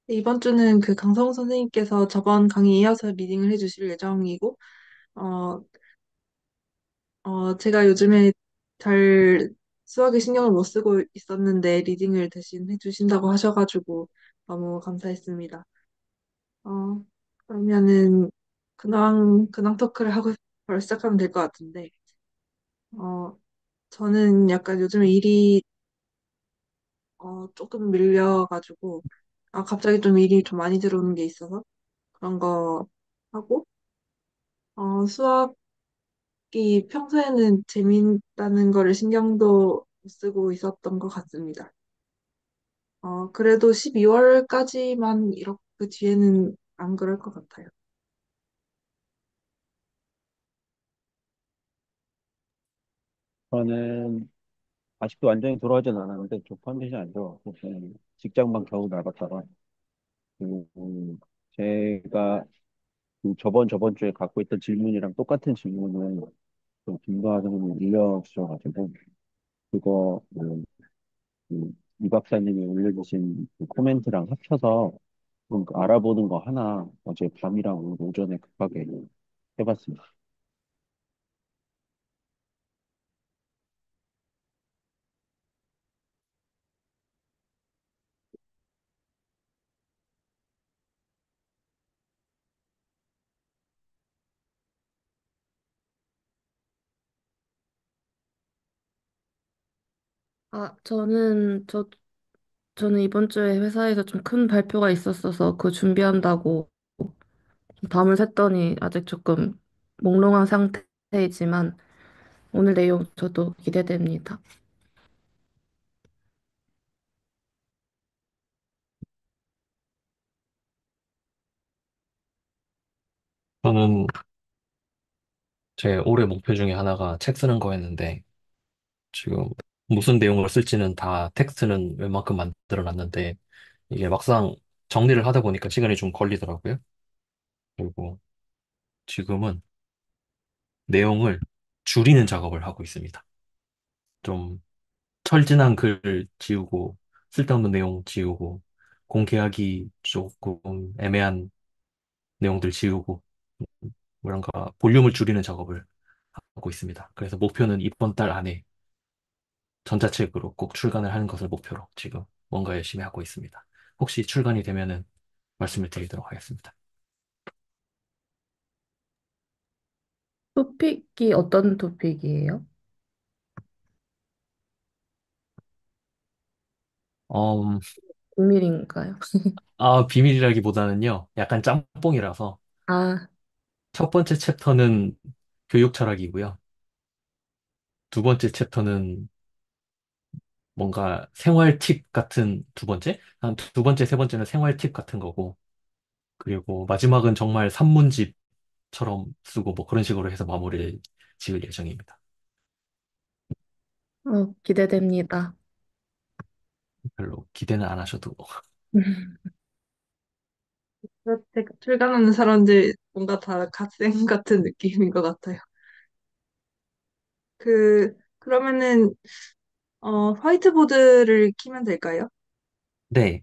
이번 주는 그 강성우 선생님께서 저번 강의 이어서 리딩을 해주실 예정이고, 어, 제가 요즘에 잘 수학에 신경을 못 쓰고 있었는데 리딩을 대신 해주신다고 하셔가지고 너무 감사했습니다. 어, 그러면은 근황 토크를 하고 바로 시작하면 될 것 같은데, 어, 저는 약간 요즘에 일이 조금 밀려가지고, 갑자기 좀 일이 좀 많이 들어오는 게 있어서 그런 거 하고, 수학이 평소에는 재미있다는 거를 신경도 못 쓰고 있었던 것 같습니다. 그래도 12월까지만 이렇게 그 뒤에는 안 그럴 것 같아요. 저는 아직도 완전히 돌아오진 않았는데 좀 컨디션이 안 좋아서 저는 직장만 겨우 나갔다가 그리고 제가 그 저번 주에 갖고 있던 질문이랑 똑같은 질문을 좀 김도하 선생님이 올려주셔가지고 그거 이 박사님이 올려주신 그 코멘트랑 합쳐서 좀 알아보는 거 하나 어제 밤이랑 오늘 오전에 급하게 해봤습니다. 저는 이번 주에 회사에서 좀 큰 발표가 있었어서 그 준비한다고 밤을 샜더니 아직 조금 몽롱한 상태이지만 오늘 내용 저도 기대됩니다. 저는 제 올해 목표 중에 하나가 책 쓰는 거였는데, 지금 무슨 내용을 쓸지는 다 텍스트는 웬만큼 만들어 놨는데, 이게 막상 정리를 하다 보니까 시간이 좀 걸리더라고요. 그리고 지금은 내용을 줄이는 작업을 하고 있습니다. 좀 철진한 글 지우고, 쓸데없는 내용 지우고, 공개하기 조금 애매한 내용들 지우고, 뭐랄까, 볼륨을 줄이는 작업을 하고 있습니다. 그래서 목표는 이번 달 안에 전자책으로 꼭 출간을 하는 것을 목표로 지금 뭔가 열심히 하고 있습니다. 혹시 출간이 되면은 말씀을 드리도록 하겠습니다. 토픽이 어떤 토픽이에요? 음, 비밀인가요? 비밀이라기보다는요, 약간 짬뽕이라서 아, 첫 번째 챕터는 교육 철학이고요. 두 번째 챕터는 뭔가 생활 팁 같은 두 번째? 한 두 번째, 세 번째는 생활 팁 같은 거고, 그리고 마지막은 정말 산문집처럼 쓰고 뭐 그런 식으로 해서 마무리를 지을 예정입니다. 기대됩니다. 별로 기대는 안 하셔도. 출간하는 사람들 뭔가 다 갓생 같은 느낌인 것 같아요. 그러면은, 화이트보드를 키면 될까요? 네.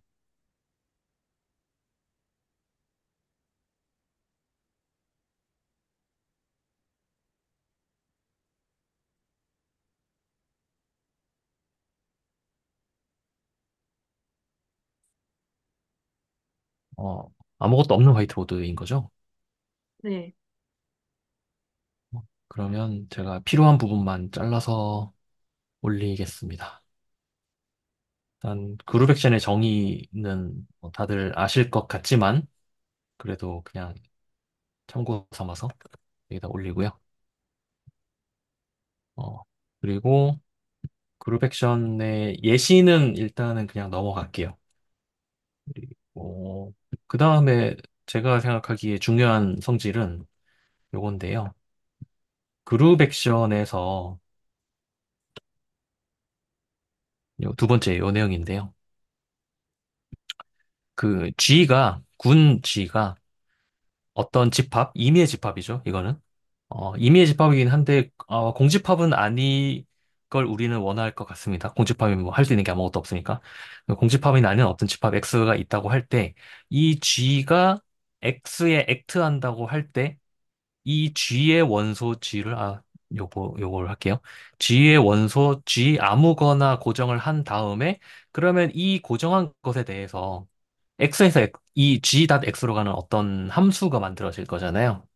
어, 아무것도 없는 화이트보드인 거죠? 네. 그러면 제가 필요한 부분만 잘라서 올리겠습니다. 일단 그룹 액션의 정의는 뭐 다들 아실 것 같지만 그래도 그냥 참고 삼아서 여기다 올리고요. 어, 그리고 그룹 액션의 예시는 일단은 그냥 넘어갈게요. 그리고 그 다음에 제가 생각하기에 중요한 성질은 요건데요. 그룹 액션에서 요두 번째 요 내용인데요. 그 G가 군 G가 어떤 집합, 임의의 집합이죠, 이거는. 임의의 집합이긴 한데, 공집합은 아니거나 걸 우리는 원할 것 같습니다. 공집합이면 뭐 할 수 있는 게 아무것도 없으니까. 공집합이 나는 어떤 집합 X가 있다고 할 때, 이 G가 X에 액트한다고 할 때, 이 G의 원소 G를, 요걸 할게요. G의 원소 G 아무거나 고정을 한 다음에, 그러면 이 고정한 것에 대해서 X에서 이 G.X로 가는 어떤 함수가 만들어질 거잖아요.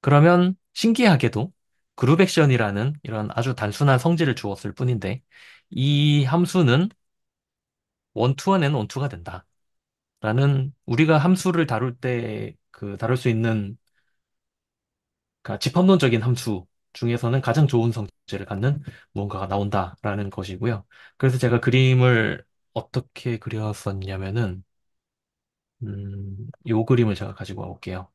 그러면 신기하게도 그룹 액션이라는 이런 아주 단순한 성질을 주었을 뿐인데, 이 함수는 원투원은 원투가 된다. 라는 우리가 함수를 다룰 때 다룰 수 있는 집합론적인 함수 중에서는 가장 좋은 성질을 갖는 무언가가 나온다라는 것이고요. 그래서 제가 그림을 어떻게 그렸었냐면은, 요 그림을 제가 가지고 와볼게요.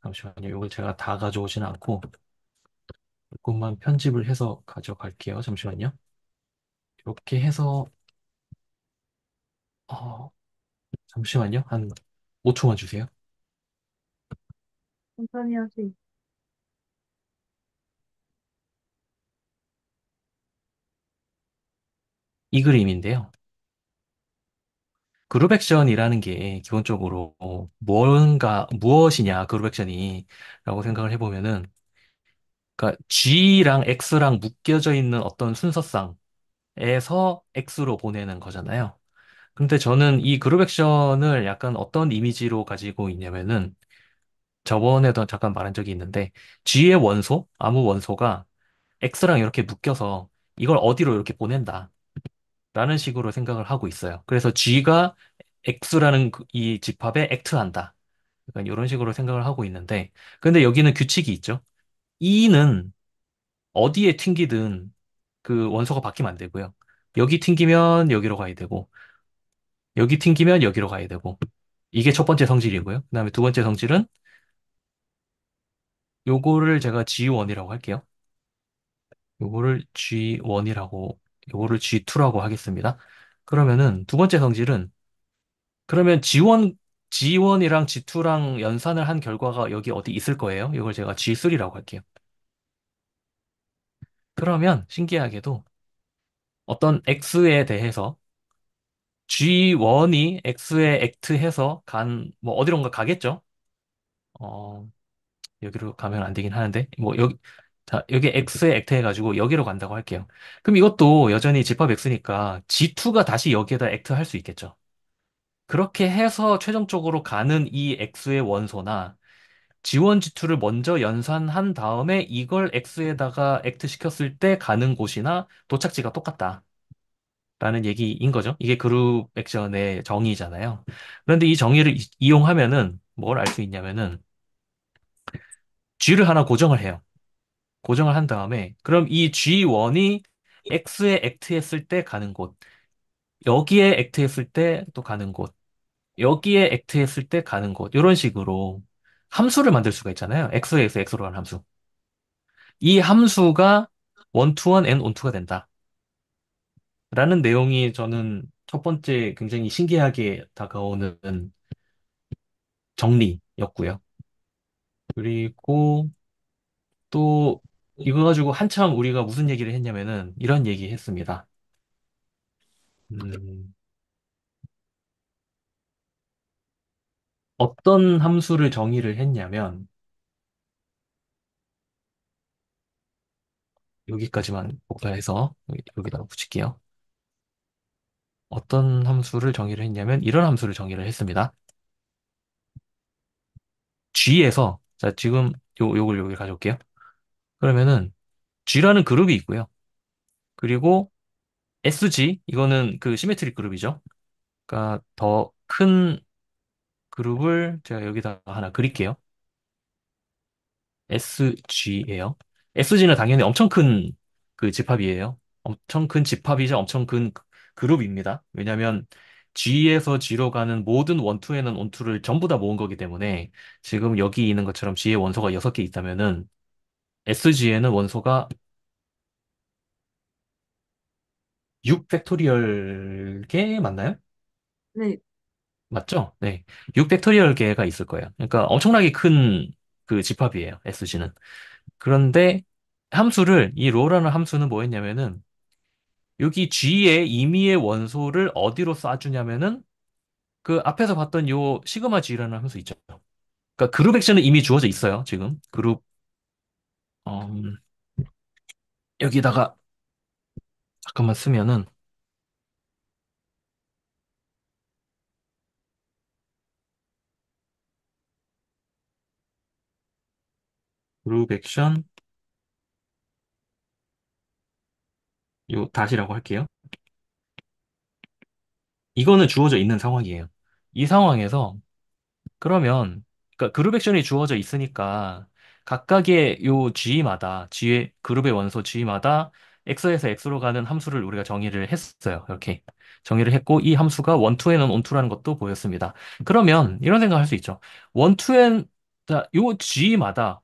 잠시만요. 이걸 제가 다 가져오진 않고, 조금만 편집을 해서 가져갈게요. 잠시만요. 이렇게 해서, 어, 잠시만요. 한 5초만 주세요. 천천히 하세요. 이 그림인데요. 그룹 액션이라는 게 기본적으로 무엇이냐, 그룹 액션이, 라고 생각을 해보면은, 그러니까 G랑 X랑 묶여져 있는 어떤 순서상에서 X로 보내는 거잖아요. 근데 저는 이 그룹 액션을 약간 어떤 이미지로 가지고 있냐면은, 저번에도 잠깐 말한 적이 있는데, G의 원소, 아무 원소가 X랑 이렇게 묶여서 이걸 어디로 이렇게 보낸다. 라는 식으로 생각을 하고 있어요. 그래서 G가 X라는 이 집합에 액트한다. 약간 이런 식으로 생각을 하고 있는데, 근데 여기는 규칙이 있죠. E는 어디에 튕기든 그 원소가 바뀌면 안 되고요. 여기 튕기면 여기로 가야 되고, 여기 튕기면 여기로 가야 되고, 이게 첫 번째 성질이고요. 그다음에 두 번째 성질은 요거를 제가 G1이라고 할게요. 요거를 G1이라고, 요거를 G2라고 하겠습니다. 그러면은 두 번째 성질은, 그러면 G1이랑 G2랑 연산을 한 결과가 여기 어디 있을 거예요. 이걸 제가 G3라고 할게요. 그러면 신기하게도 어떤 X에 대해서 G1이 X에 액트해서 뭐 어디론가 가겠죠? 어, 여기로 가면 안 되긴 하는데, 뭐 자, 여기 X에 액트해가지고 여기로 간다고 할게요. 그럼 이것도 여전히 집합 X니까 G2가 다시 여기에다 액트할 수 있겠죠. 그렇게 해서 최종적으로 가는 이 X의 원소나 G1, G2를 먼저 연산한 다음에 이걸 X에다가 액트 시켰을 때 가는 곳이나 도착지가 똑같다. 라는 얘기인 거죠. 이게 그룹 액션의 정의잖아요. 그런데 이 정의를 이용하면은 뭘 알 수 있냐면은 G를 하나 고정을 해요. 고정을 한 다음에 그럼 이 G1이 X에 액트했을 때 가는 곳, 여기에 액트했을 때 또 가는 곳, 여기에 액트했을 때 가는 곳, 이런 식으로 함수를 만들 수가 있잖아요. X에서 X로 가는 함수. 이 함수가 원투원 and 원투가 된다. 라는 내용이 저는 첫 번째 굉장히 신기하게 다가오는 정리였고요. 그리고 또 이거 가지고 한참 우리가 무슨 얘기를 했냐면은 이런 얘기 했습니다. 음, 어떤 함수를 정의를 했냐면 여기까지만 복사해서 여기다가 붙일게요. 어떤 함수를 정의를 했냐면 이런 함수를 정의를 했습니다. G에서 자 지금 요걸 여기 가져올게요. 그러면은 G라는 그룹이 있고요. 그리고 SG 이거는 그 시메트릭 그룹이죠. 그러니까 더 큰 그룹을 제가 여기다 하나 그릴게요. SG예요. SG는 당연히 엄청 큰 그 집합이에요. 엄청 큰 집합이자 엄청 큰 그룹입니다. 왜냐하면 G에서 G로 가는 모든 원투에는 원투를 전부 다 모은 거기 때문에 지금 여기 있는 것처럼 G의 원소가 6개 있다면은 SG에는 원소가 6 팩토리얼 개 맞나요? 네, 맞죠? 네. 6 팩토리얼 개가 있을 거예요. 그러니까 엄청나게 큰 그 집합이에요. SG는. 그런데 이 로라는 함수는 뭐였냐면은 여기 G의 임의의 원소를 어디로 쏴주냐면은 그 앞에서 봤던 요 시그마 G라는 함수 있죠. 그러니까 그룹 액션은 이미 주어져 있어요. 지금 그룹 음, 여기다가 잠깐만 쓰면은 그룹 액션 요 다시라고 할게요. 이거는 주어져 있는 상황이에요. 이 상황에서 그러면 그러니까 그룹 액션이 주어져 있으니까 각각의 요 G의 그룹의 원소 G마다 X에서 X로 가는 함수를 우리가 정의를 했어요. 이렇게 정의를 했고 이 함수가 원투에는 온투라는 것도 보였습니다. 그러면 이런 생각할 수 있죠. 원투엔 요 G마다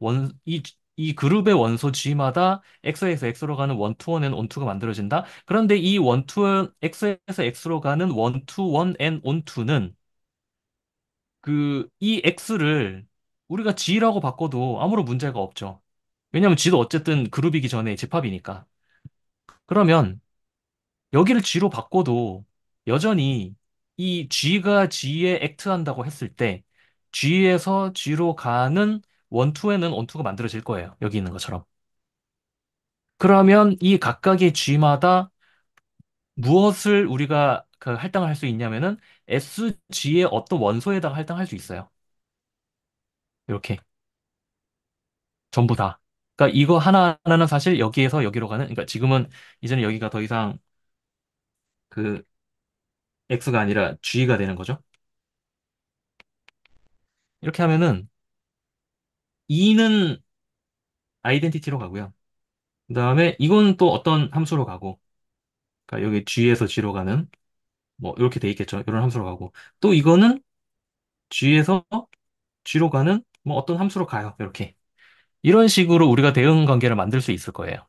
이 그룹의 원소 G마다 X에서 X로 가는 원투원 앤 온투가 만들어진다. 그런데 이 원투원 X에서 X로 가는 원투원 앤 온투는 이 X를 우리가 G라고 바꿔도 아무런 문제가 없죠. 왜냐면 G도 어쨌든 그룹이기 전에 집합이니까. 그러면 여기를 G로 바꿔도 여전히 이 G가 G에 액트한다고 했을 때 G에서 G로 가는 원투에는 원투가 만들어질 거예요. 여기 있는 것처럼. 그러면 이 각각의 G마다 무엇을 우리가 할당을 할 수 있냐면은 SG의 어떤 원소에다가 할당할 수 있어요. 이렇게. 전부 다. 그러니까 이거 하나하나는 사실 여기에서 여기로 가는, 그러니까 지금은 이제는 여기가 더 이상 그 X가 아니라 G가 되는 거죠. 이렇게 하면은 2는 아이덴티티로 가고요. 그 다음에 이건 또 어떤 함수로 가고, 그러니까 여기 G에서 G로 가는, 뭐 이렇게 돼 있겠죠. 이런 함수로 가고. 또 이거는 G에서 G로 가는 뭐 어떤 함수로 가요. 이렇게. 이런 식으로 우리가 대응 관계를 만들 수 있을 거예요.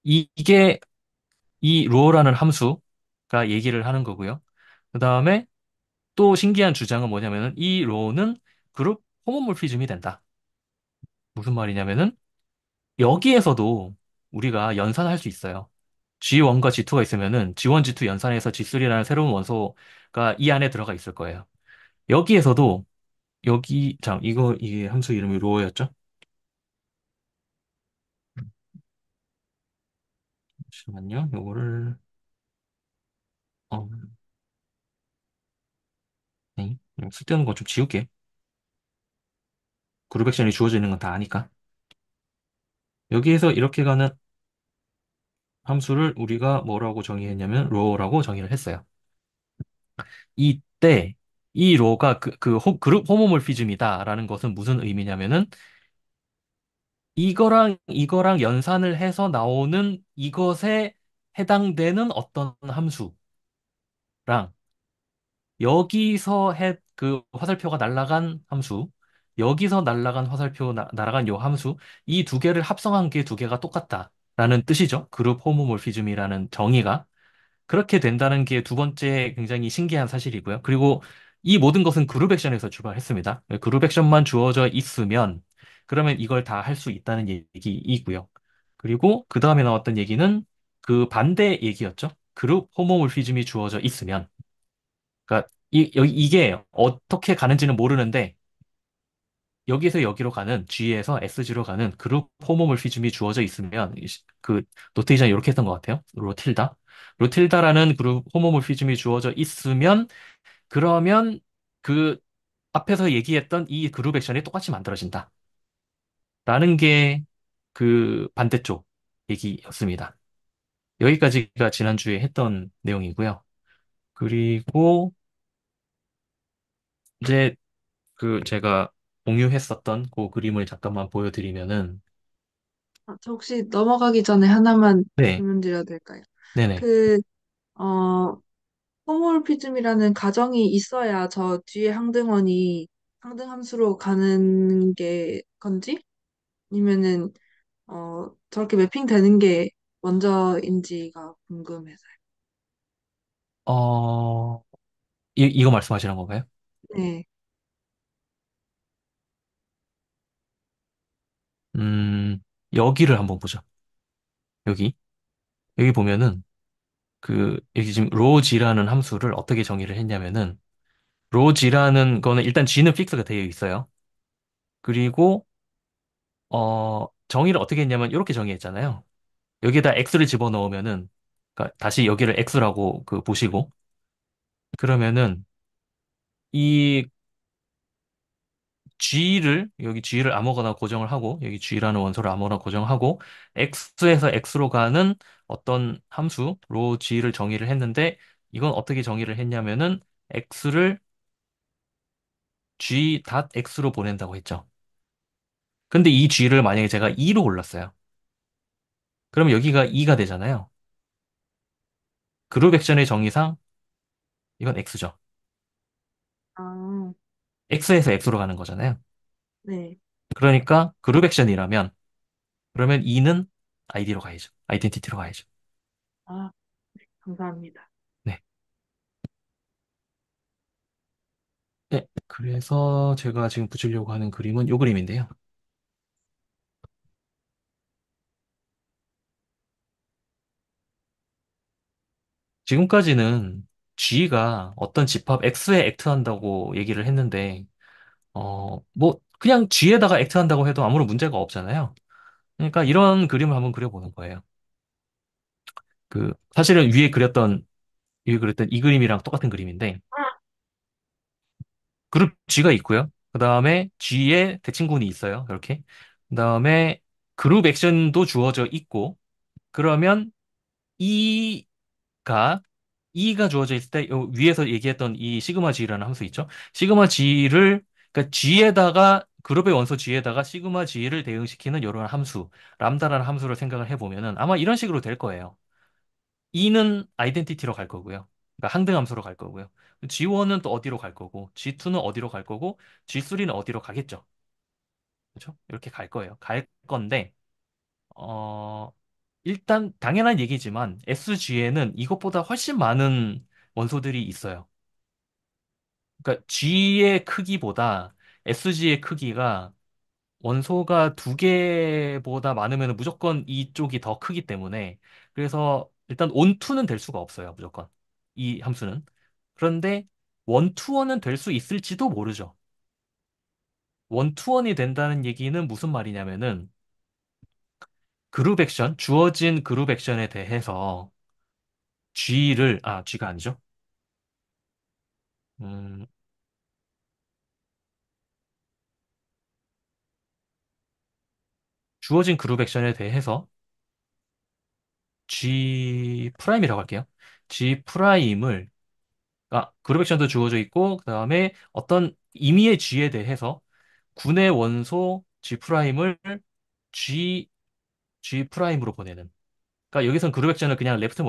이게 이 로어라는 함수가 얘기를 하는 거고요. 그 다음에 또 신기한 주장은 뭐냐면은 이 로는 그룹 호모몰피즘이 된다. 무슨 말이냐면은 여기에서도 우리가 연산할 수 있어요. G1과 G2가 있으면은 G1, G2 연산해서 G3라는 새로운 원소가 이 안에 들어가 있을 거예요. 여기에서도 이게 함수 이름이 로어였죠? 잠시만요. 요거를 어, 네. 쓸데없는 거 좀 지울게. 그룹 액션이 주어져 있는 건 다 아니까. 여기에서 이렇게 가는 함수를 우리가 뭐라고 정의했냐면 로우라고 정의를 했어요. 이때 이 로가 그룹 호모몰피즘이다라는 것은 무슨 의미냐면은 이거랑 연산을 해서 나오는 이것에 해당되는 어떤 함수랑 그 화살표가 날아간 함수, 여기서 날아간 날아간 요 함수, 이 두 개를 합성한 게 두 개가 똑같다라는 뜻이죠. 그룹 호모몰피즘이라는 정의가. 그렇게 된다는 게 두 번째 굉장히 신기한 사실이고요. 그리고 이 모든 것은 그룹 액션에서 출발했습니다. 그룹 액션만 주어져 있으면 그러면 이걸 다 할 수 있다는 얘기이고요. 그리고 그 다음에 나왔던 얘기는 그 반대 얘기였죠. 그룹 호모몰피즘이 주어져 있으면. 그러니까 이게 어떻게 가는지는 모르는데 여기서 여기로 가는 G에서 SG로 가는 그룹 호모몰피즘이 주어져 있으면 그 노테이션 이렇게 했던 것 같아요. 로틸다라는 그룹 호모몰피즘이 주어져 있으면 그러면 그 앞에서 얘기했던 이 그룹 액션이 똑같이 만들어진다. 라는 게 그 반대쪽 얘기였습니다. 여기까지가 지난주에 했던 내용이고요. 그리고 이제 제가 공유했었던 그 그림을 잠깐만 보여드리면은 저 혹시 넘어가기 전에 하나만 네, 질문 드려도 될까요? 네네. 그, 어, 호모몰피즘이라는 가정이 있어야 저 뒤에 항등함수로 가는 게 건지? 아니면은, 저렇게 매핑되는 게 먼저인지가 궁금해서요. 어, 이거 말씀하시는 건가요? 네. 음, 여기를 한번 보자. 여기. 여기 보면은, 여기 지금 로지라는 함수를 어떻게 정의를 했냐면은, 로지라는 거는 일단 g는 픽스가 되어 있어요. 그리고, 정의를 어떻게 했냐면, 이렇게 정의했잖아요. 여기에다 x를 집어넣으면은, 그러니까 다시 여기를 x라고 보시고, 그러면은, 이 여기 g를 아무거나 고정을 하고, 여기 g라는 원소를 아무거나 고정하고, x에서 x로 가는 어떤 함수, 로 g를 정의를 했는데, 이건 어떻게 정의를 했냐면은, x를 g.x로 보낸다고 했죠. 근데 이 g를 만약에 제가 2로 골랐어요. 그러면 여기가 2가 되잖아요. 그룹 액션의 정의상, 이건 x죠. 아, x에서 x로 가는 거잖아요. 네. 그러니까 그룹 액션이라면, 그러면 2는 id로 가야죠. 아이덴티티로 가야죠. 아, 감사합니다. 네. 네, 그래서 제가 지금 붙이려고 하는 그림은 이 그림인데요. 지금까지는 G가 어떤 집합 X에 액트한다고 얘기를 했는데, 뭐, 그냥 G에다가 액트한다고 해도 아무런 문제가 없잖아요. 그러니까 이런 그림을 한번 그려보는 거예요. 사실은 위에 그렸던 이 그림이랑 똑같은 그림인데, 그룹 G가 있고요. 그 다음에 G에 대칭군이 있어요. 이렇게. 그 다음에 그룹 액션도 주어져 있고, 그러면 E가 E가 주어져 있을 때 위에서 얘기했던 이 시그마 G라는 함수 있죠? 시그마 G를 그러니까 G에다가 그룹의 원소 G에다가 시그마 G를 대응시키는 이런 함수, 람다라는 함수를 생각을 해보면은 아마 이런 식으로 될 거예요. E는 아이덴티티로 갈 거고요. 그러니까 항등 함수로 갈 거고요. G1은 또 어디로 갈 거고, G2는 어디로 갈 거고, G3는 어디로 가겠죠? 그렇죠? 이렇게 갈 거예요. 갈 건데 어, 일단 당연한 얘기지만 SG에는 이것보다 훨씬 많은 원소들이 있어요. 그러니까 G의 크기보다 SG의 크기가 원소가 두 개보다 많으면 무조건 이쪽이 더 크기 때문에 그래서 일단 온투는 될 수가 없어요. 무조건. 이 함수는. 그런데 원투원은 될 수 있을지도 모르죠. 원투원이 된다는 얘기는 무슨 말이냐면은 그룹 액션, 주어진 그룹 액션에 대해서 G가 아니죠. 음, 주어진 그룹 액션에 대해서 G 프라임이라고 할게요. G 프라임을, 그룹 액션도 주어져 있고, 그 다음에 어떤 임의의 G에 대해서 군의 원소 G 프라임을 G, G 프라임으로 보내는. 그러니까 여기선 그룹 액션을 그냥 레프트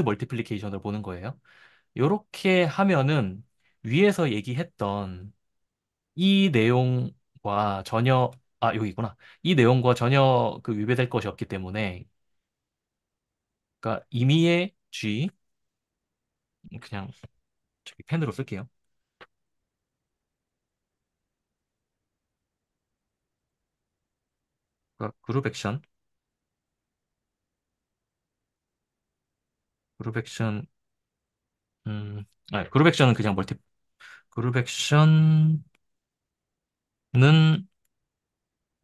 멀티플리케이션으로 보는 거예요. 이렇게 하면은 위에서 얘기했던 이 내용과 전혀, 여기구나. 이 내용과 전혀 위배될 것이 없기 때문에, 그러니까 임의의 G, 그냥 저기 펜으로 쓸게요. 그러니까 그룹 액션, 그룹 액션은 그룹 액션은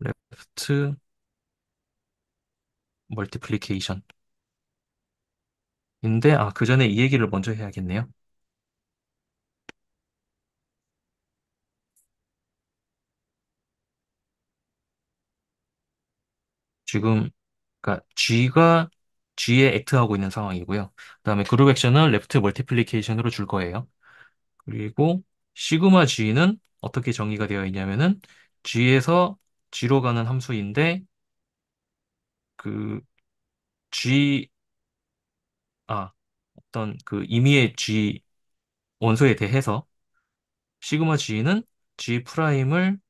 레프트 멀티플리케이션인데, 그 전에 이 얘기를 먼저 해야겠네요. 지금, 그러니까 G에 액트하고 있는 상황이고요. 그다음에 그룹 액션은 레프트 멀티플리케이션으로 줄 거예요. 그리고 시그마 G는 어떻게 정의가 되어 있냐면은 G에서 G로 가는 함수인데 그 G 어떤 임의의 G 원소에 대해서 시그마 G는 G 프라임을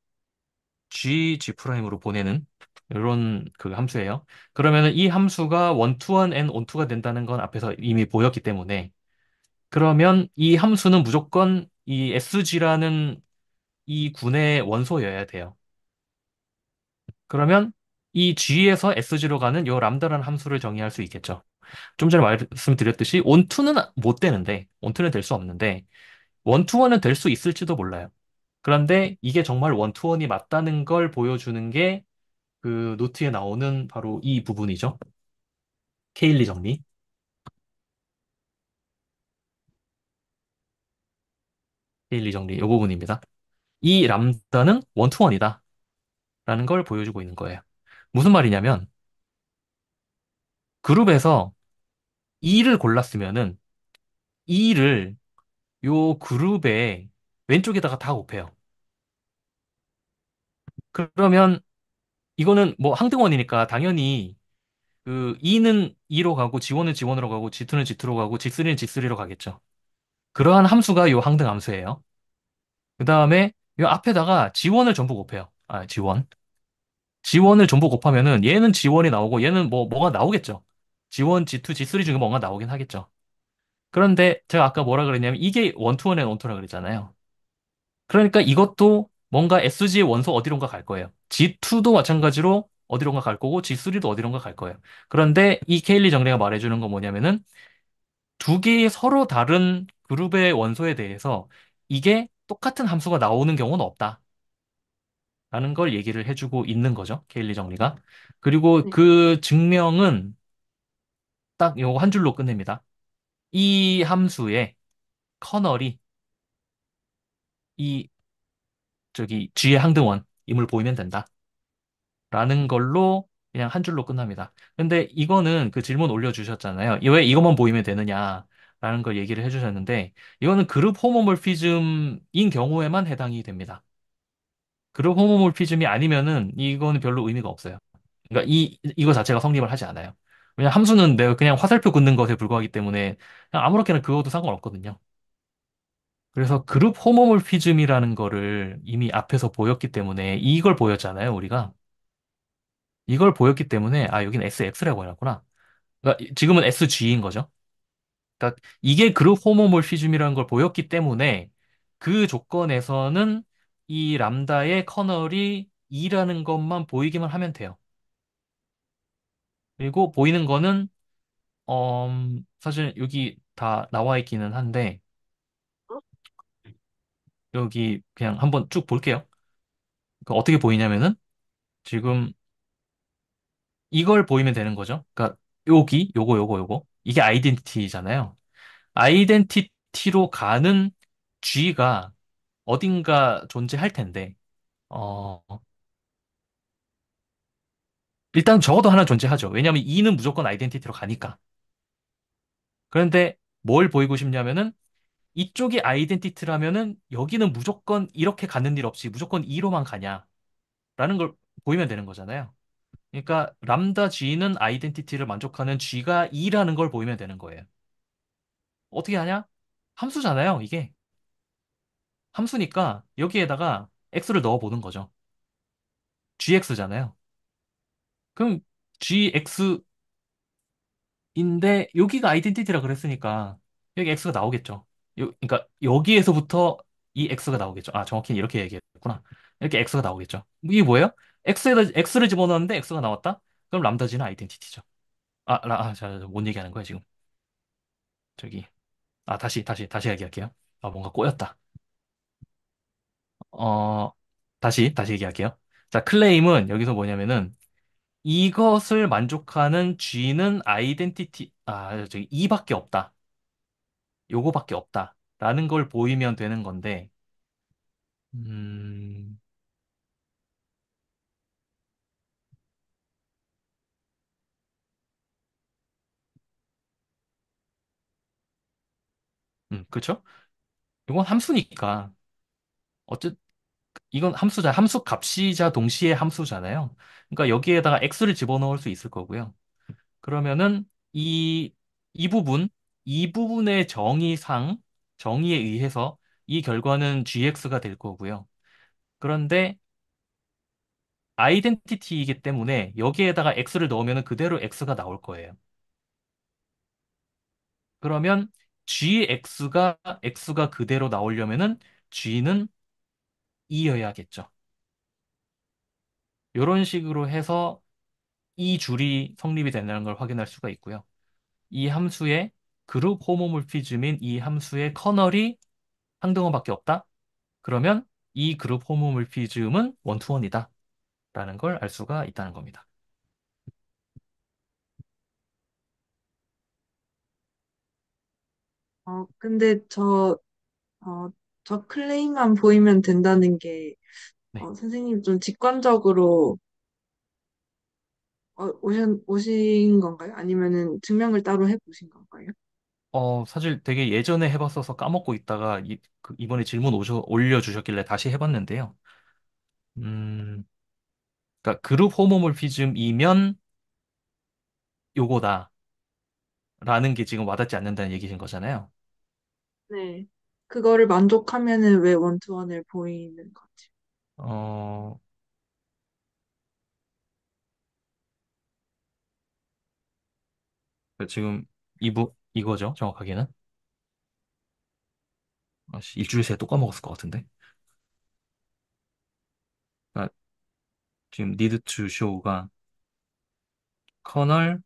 G 프라임으로 보내는 이런 함수예요. 그러면은 이 함수가 원투원 앤 온투가 된다는 건 앞에서 이미 보였기 때문에 그러면 이 함수는 무조건 이 SG라는 이 군의 원소여야 돼요. 그러면 이 G에서 SG로 가는 요 람다라는 함수를 정의할 수 있겠죠. 좀 전에 말씀드렸듯이 온투는 못 되는데, 온투는 될 수 없는데, 원투원은 될 수 있을지도 몰라요. 그런데 이게 정말 원투원이 맞다는 걸 보여주는 게 그 노트에 나오는 바로 이 부분이죠. 케일리 정리. 케일리 정리, 이 부분입니다. 이 람다는 원투원이다. 라는 걸 보여주고 있는 거예요. 무슨 말이냐면, 그룹에서 E를 골랐으면은, E를 요 그룹의 왼쪽에다가 다 곱해요. 그러면 이거는 뭐 항등원이니까 당연히 그 E는 E로 가고 G1은 G1으로 가고 G2는 G2로 가고 G3는 G3로 가겠죠. 그러한 함수가 요 항등 함수예요. 그 다음에 요 앞에다가 G1을 전부 곱해요. 아, G1. G1을 전부 곱하면은 얘는 G1이 나오고 얘는 뭐가 나오겠죠. G1, G2, G3 중에 뭔가 나오긴 하겠죠. 그런데 제가 아까 뭐라 그랬냐면 이게 원투원의 원투라 그랬잖아요. 그러니까 이것도 뭔가 SG의 원소 어디론가 갈 거예요. G2도 마찬가지로 어디론가 갈 거고 G3도 어디론가 갈 거예요. 그런데 이 케일리 정리가 말해주는 건 뭐냐면은 두 개의 서로 다른 그룹의 원소에 대해서 이게 똑같은 함수가 나오는 경우는 없다라는 걸 얘기를 해주고 있는 거죠. 케일리 정리가. 그리고 네. 그 증명은 딱 요거 한 줄로 끝냅니다. 이 함수의 커널이 이 저기 G의 항등원임을 보이면 된다. 라는 걸로 그냥 한 줄로 끝납니다. 근데 이거는 그 질문 올려주셨잖아요. 왜 이것만 보이면 되느냐? 라는 걸 얘기를 해주셨는데, 이거는 그룹 호모몰피즘인 경우에만 해당이 됩니다. 그룹 호모몰피즘이 아니면은 이거는 별로 의미가 없어요. 그러니까 이거 자체가 성립을 하지 않아요. 왜냐면 함수는 내가 그냥 화살표 긋는 것에 불과하기 때문에 그냥 아무렇게나 그어도 상관없거든요. 그래서 그룹 호모몰피즘이라는 거를 이미 앞에서 보였기 때문에 이걸 보였잖아요, 우리가. 이걸 보였기 때문에 아 여기는 SX라고 해놨구나. 그러니까 지금은 SG인 거죠. 그러니까 이게 그룹 호모몰피즘이라는 걸 보였기 때문에 그 조건에서는 이 람다의 커널이 2라는 것만 보이기만 하면 돼요. 그리고 보이는 거는 사실 여기 다 나와 있기는 한데 여기 그냥 한번 쭉 볼게요. 그러니까 어떻게 보이냐면은 지금 이걸 보이면 되는 거죠. 그러니까 여기 요거 이게 아이덴티티잖아요. 아이덴티티로 가는 G가 어딘가 존재할 텐데, 어, 일단 적어도 하나 존재하죠. 왜냐하면 E는 무조건 아이덴티티로 가니까. 그런데 뭘 보이고 싶냐면은 이쪽이 아이덴티티라면은 여기는 무조건 이렇게 가는 일 없이 무조건 E로만 가냐라는 걸 보이면 되는 거잖아요. 그러니까 람다 G는 아이덴티티를 만족하는 G가 E라는 걸 보이면 되는 거예요. 어떻게 하냐? 함수잖아요, 이게. 함수니까 여기에다가 x를 넣어보는 거죠. gx잖아요. 그럼 gx인데 여기가 아이덴티티라 그랬으니까 여기 x가 나오겠죠. 그러니까 여기에서부터 이 x가 나오겠죠. 아, 정확히 이렇게 얘기했구나. 이렇게 x가 나오겠죠. 이게 뭐예요? x에다 x를 집어넣었는데 x가 나왔다? 그럼 람다지는 아이덴티티죠. 뭔 얘기하는 거야, 지금? 저기. 다시 얘기할게요. 아, 뭔가 꼬였다. 어, 다시 얘기할게요. 자, 클레임은 여기서 뭐냐면은 이것을 만족하는 G는 저기 이밖에 없다. 요거밖에 없다. 라는 걸 보이면 되는 건데, 음, 그쵸? 이건 함수니까. 어쨌, 이건 함수 값이자 동시에 함수잖아요. 그러니까 여기에다가 x를 집어넣을 수 있을 거고요. 그러면은 이, 이 부분, 이 부분의 정의에 의해서 이 결과는 gx가 될 거고요. 그런데 아이덴티티이기 때문에 여기에다가 x를 넣으면 그대로 x가 나올 거예요. 그러면 x가 그대로 나오려면은 g는 2여야겠죠. 이런 식으로 해서 이 줄이 성립이 된다는 걸 확인할 수가 있고요. 이 함수의 그룹 호모몰피즘인 이 함수의 커널이 항등호밖에 없다? 그러면 이 그룹 호모몰피즘은 원투원이다. 라는 걸 알 수가 있다는 겁니다. 근데 어, 저 클레임만 보이면 된다는 게, 네. 선생님 좀 직관적으로 오신 건가요? 아니면은 증명을 따로 해보신 건가요? 사실 되게 예전에 해봤어서 까먹고 있다가 이번에 질문 올려주셨길래 다시 해봤는데요. 음, 그러니까 그룹 호모몰피즘이면 요거다라는 게 지금 와닿지 않는다는 얘기신 거잖아요. 네. 그거를 만족하면은 왜 원투원을 보이는 거지? 어, 지금 이거죠, 정확하게는. 아씨, 일주일 새에 또 까먹었을 것 같은데. 그러니까 지금 need to show가 커널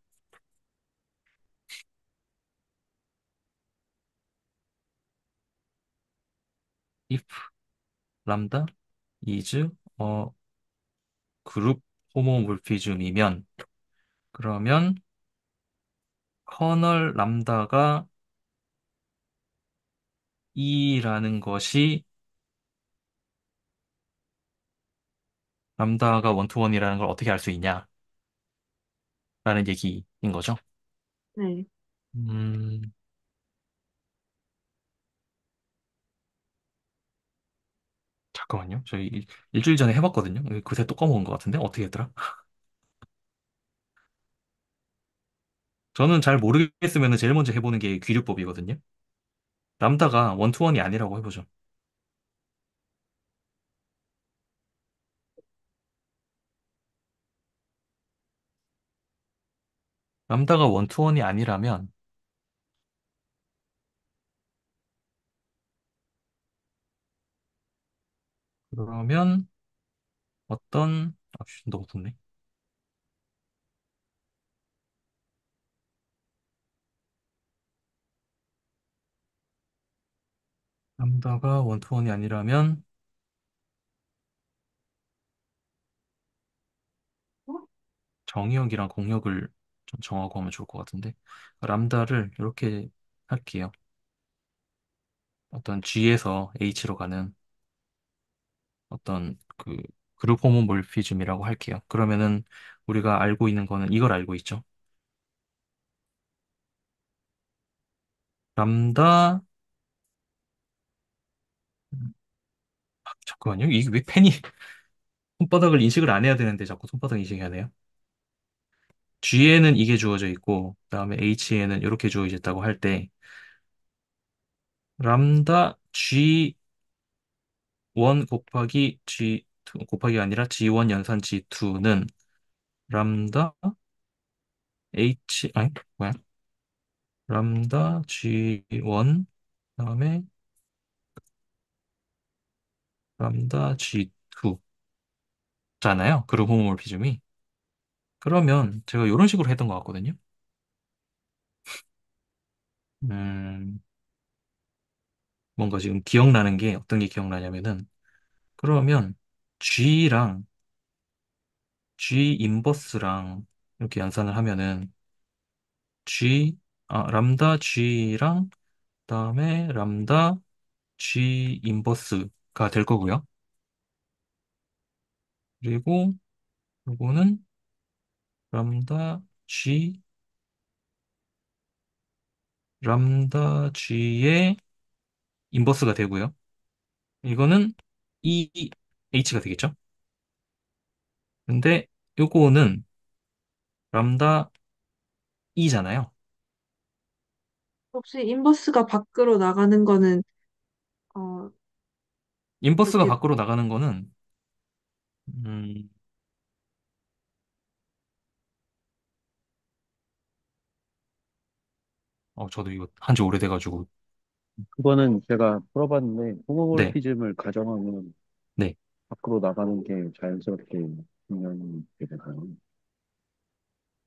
if 람다 is 그룹 호모몰피즘이면 그러면 커널 람다가 E라는 것이 람다가 원투원이라는 걸 어떻게 알 수 있냐라는 얘기인 거죠. 네. 음, 잠깐만요. 저희 일주일 전에 해봤거든요. 그새 또 까먹은 것 같은데 어떻게 했더라? 저는 잘 모르겠으면 제일 먼저 해보는 게 귀류법이거든요. 람다가 원투원이 아니라고 해보죠. 람다가 원투원이 아니라면 그러면 너무 덥네. 람다가 원투원이 아니라면 어? 정의역이랑 공역을 좀 정하고 하면 좋을 것 같은데 람다를 이렇게 할게요. 어떤 G에서 H로 가는 어떤 그룹 호모몰피즘이라고 할게요. 그러면은 우리가 알고 있는 거는 이걸 알고 있죠. 람다 잠깐만요. 이게 왜 펜이 손바닥을 인식을 안 해야 되는데 자꾸 손바닥 인식해야 돼요. G에는 이게 주어져 있고 그다음에 H에는 이렇게 주어져 있다고 할 때 람다 G1 곱하기 G2 곱하기가 아니라 G1 연산 G2는 람다 아니 뭐야? 람다 G1 그다음에 람다 G2 잖아요. 그룹 호모몰피즘이. 그러면 제가 이런 식으로 했던 것 같거든요. 음, 뭔가 지금 기억나는 게 어떤 게 기억나냐면은 그러면 G랑 G 인버스랑 이렇게 연산을 하면은 람다 G랑 그다음에 람다 G 인버스가 될 거고요. 그리고 요거는 람다 G G의 인버스가 되고요. 이거는 H가 되겠죠? 근데 요거는 람다 E잖아요. 혹시 인버스가 밖으로 나가는 거는, 어, 인버스가 이렇게, 밖으로 나가는 거는 음, 저도 이거 한지 오래돼가지고 그거는 제가 풀어봤는데 네, 호모몰피즘을 가정하면 네. 밖으로 나가는 게 자연스럽게 중요한 게 되잖아요.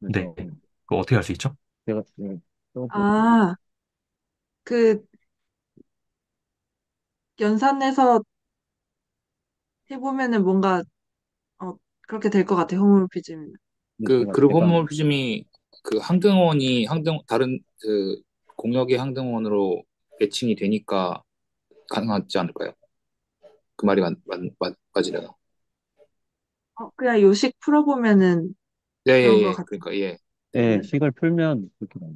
네. 그래서 그거 어떻게 할 수 있죠? 제가 지금 써보고 아, 그 연산해서 해보면은 뭔가 그렇게 될 것 같아요. 호모로피즘이면. 제가 그룹 대강 홈모피즘이 그 항등 그 공역의 항등원으로 매칭이 되니까 가능하지 않을까요? 그 말이 맞으려나? 그냥 요식 풀어보면은 네, 그런 예, 것 예. 같아요. 그러니까 예. 예, 네. 식을 풀면 그렇게 나와요.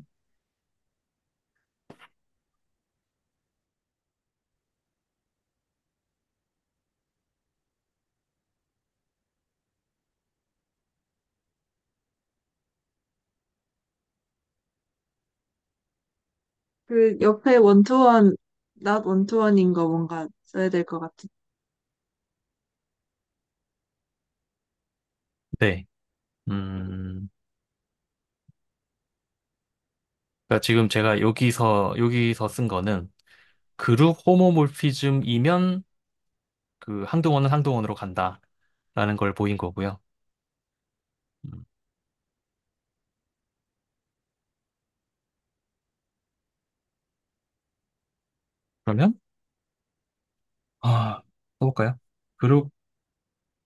그 옆에 원투원, not 원투원인 거 뭔가 써야 될 것 같은. 네. 그러니까 지금 제가 여기서 쓴 거는 그룹 호모몰피즘이면 그 항등원은 항등원으로 간다라는 걸 보인 거고요. 음, 그러면, 해볼까요? 그룹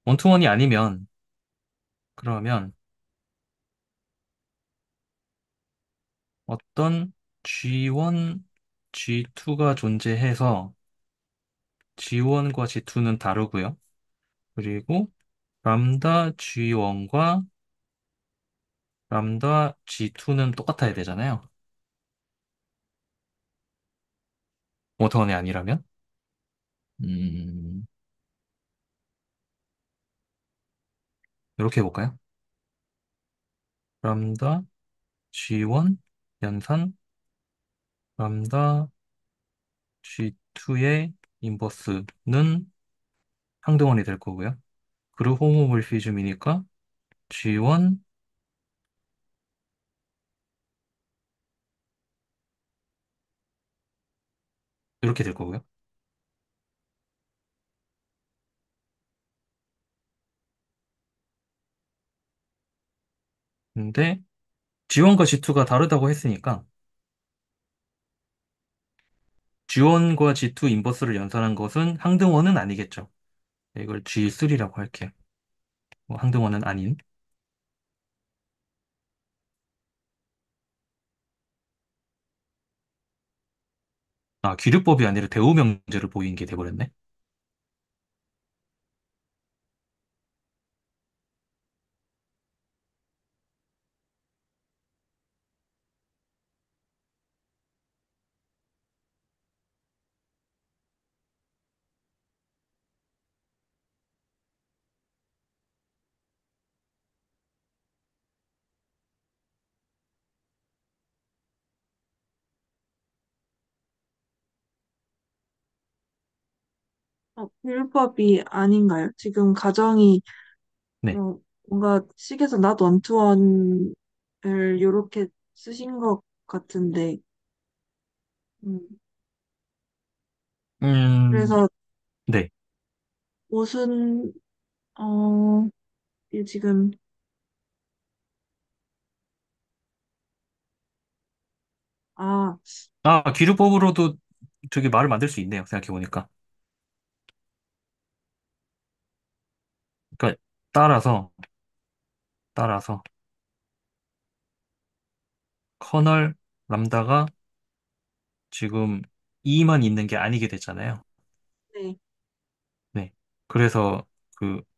원투원이 아니면, 그러면 어떤 G1, G2가 존재해서 G1과 G2는 다르고요. 그리고 람다 G1과 람다 G2는 똑같아야 되잖아요. 원투원이 아니라면. 음, 이렇게 해볼까요? 람다 G1 연산 람다 G2의 인버스는 항등원이 될 거고요. 그룹 호모몰피즘이니까 G1 이렇게 될 거고요. 근데 G1과 G2가 다르다고 했으니까 G1과 G2 인버스를 연산한 것은 항등원은 아니겠죠. 이걸 G3라고 할게요. 항등원은 아닌. 귀류법이 아니라 대우명제를 보이는 게 돼버렸네. 율법이 아닌가요? 지금 가정이 네. 뭔가 식에서 not 원투원을 요렇게 쓰신 것 같은데, 음, 음, 그래서 네. 옷은, 이게 지금, 아, 귀류법으로도 저기 말을 만들 수 있네요. 생각해보니까. 그러니까 따라서 커널 람다가 지금 2만 있는 게 아니게 됐잖아요. 네, 네. 그래서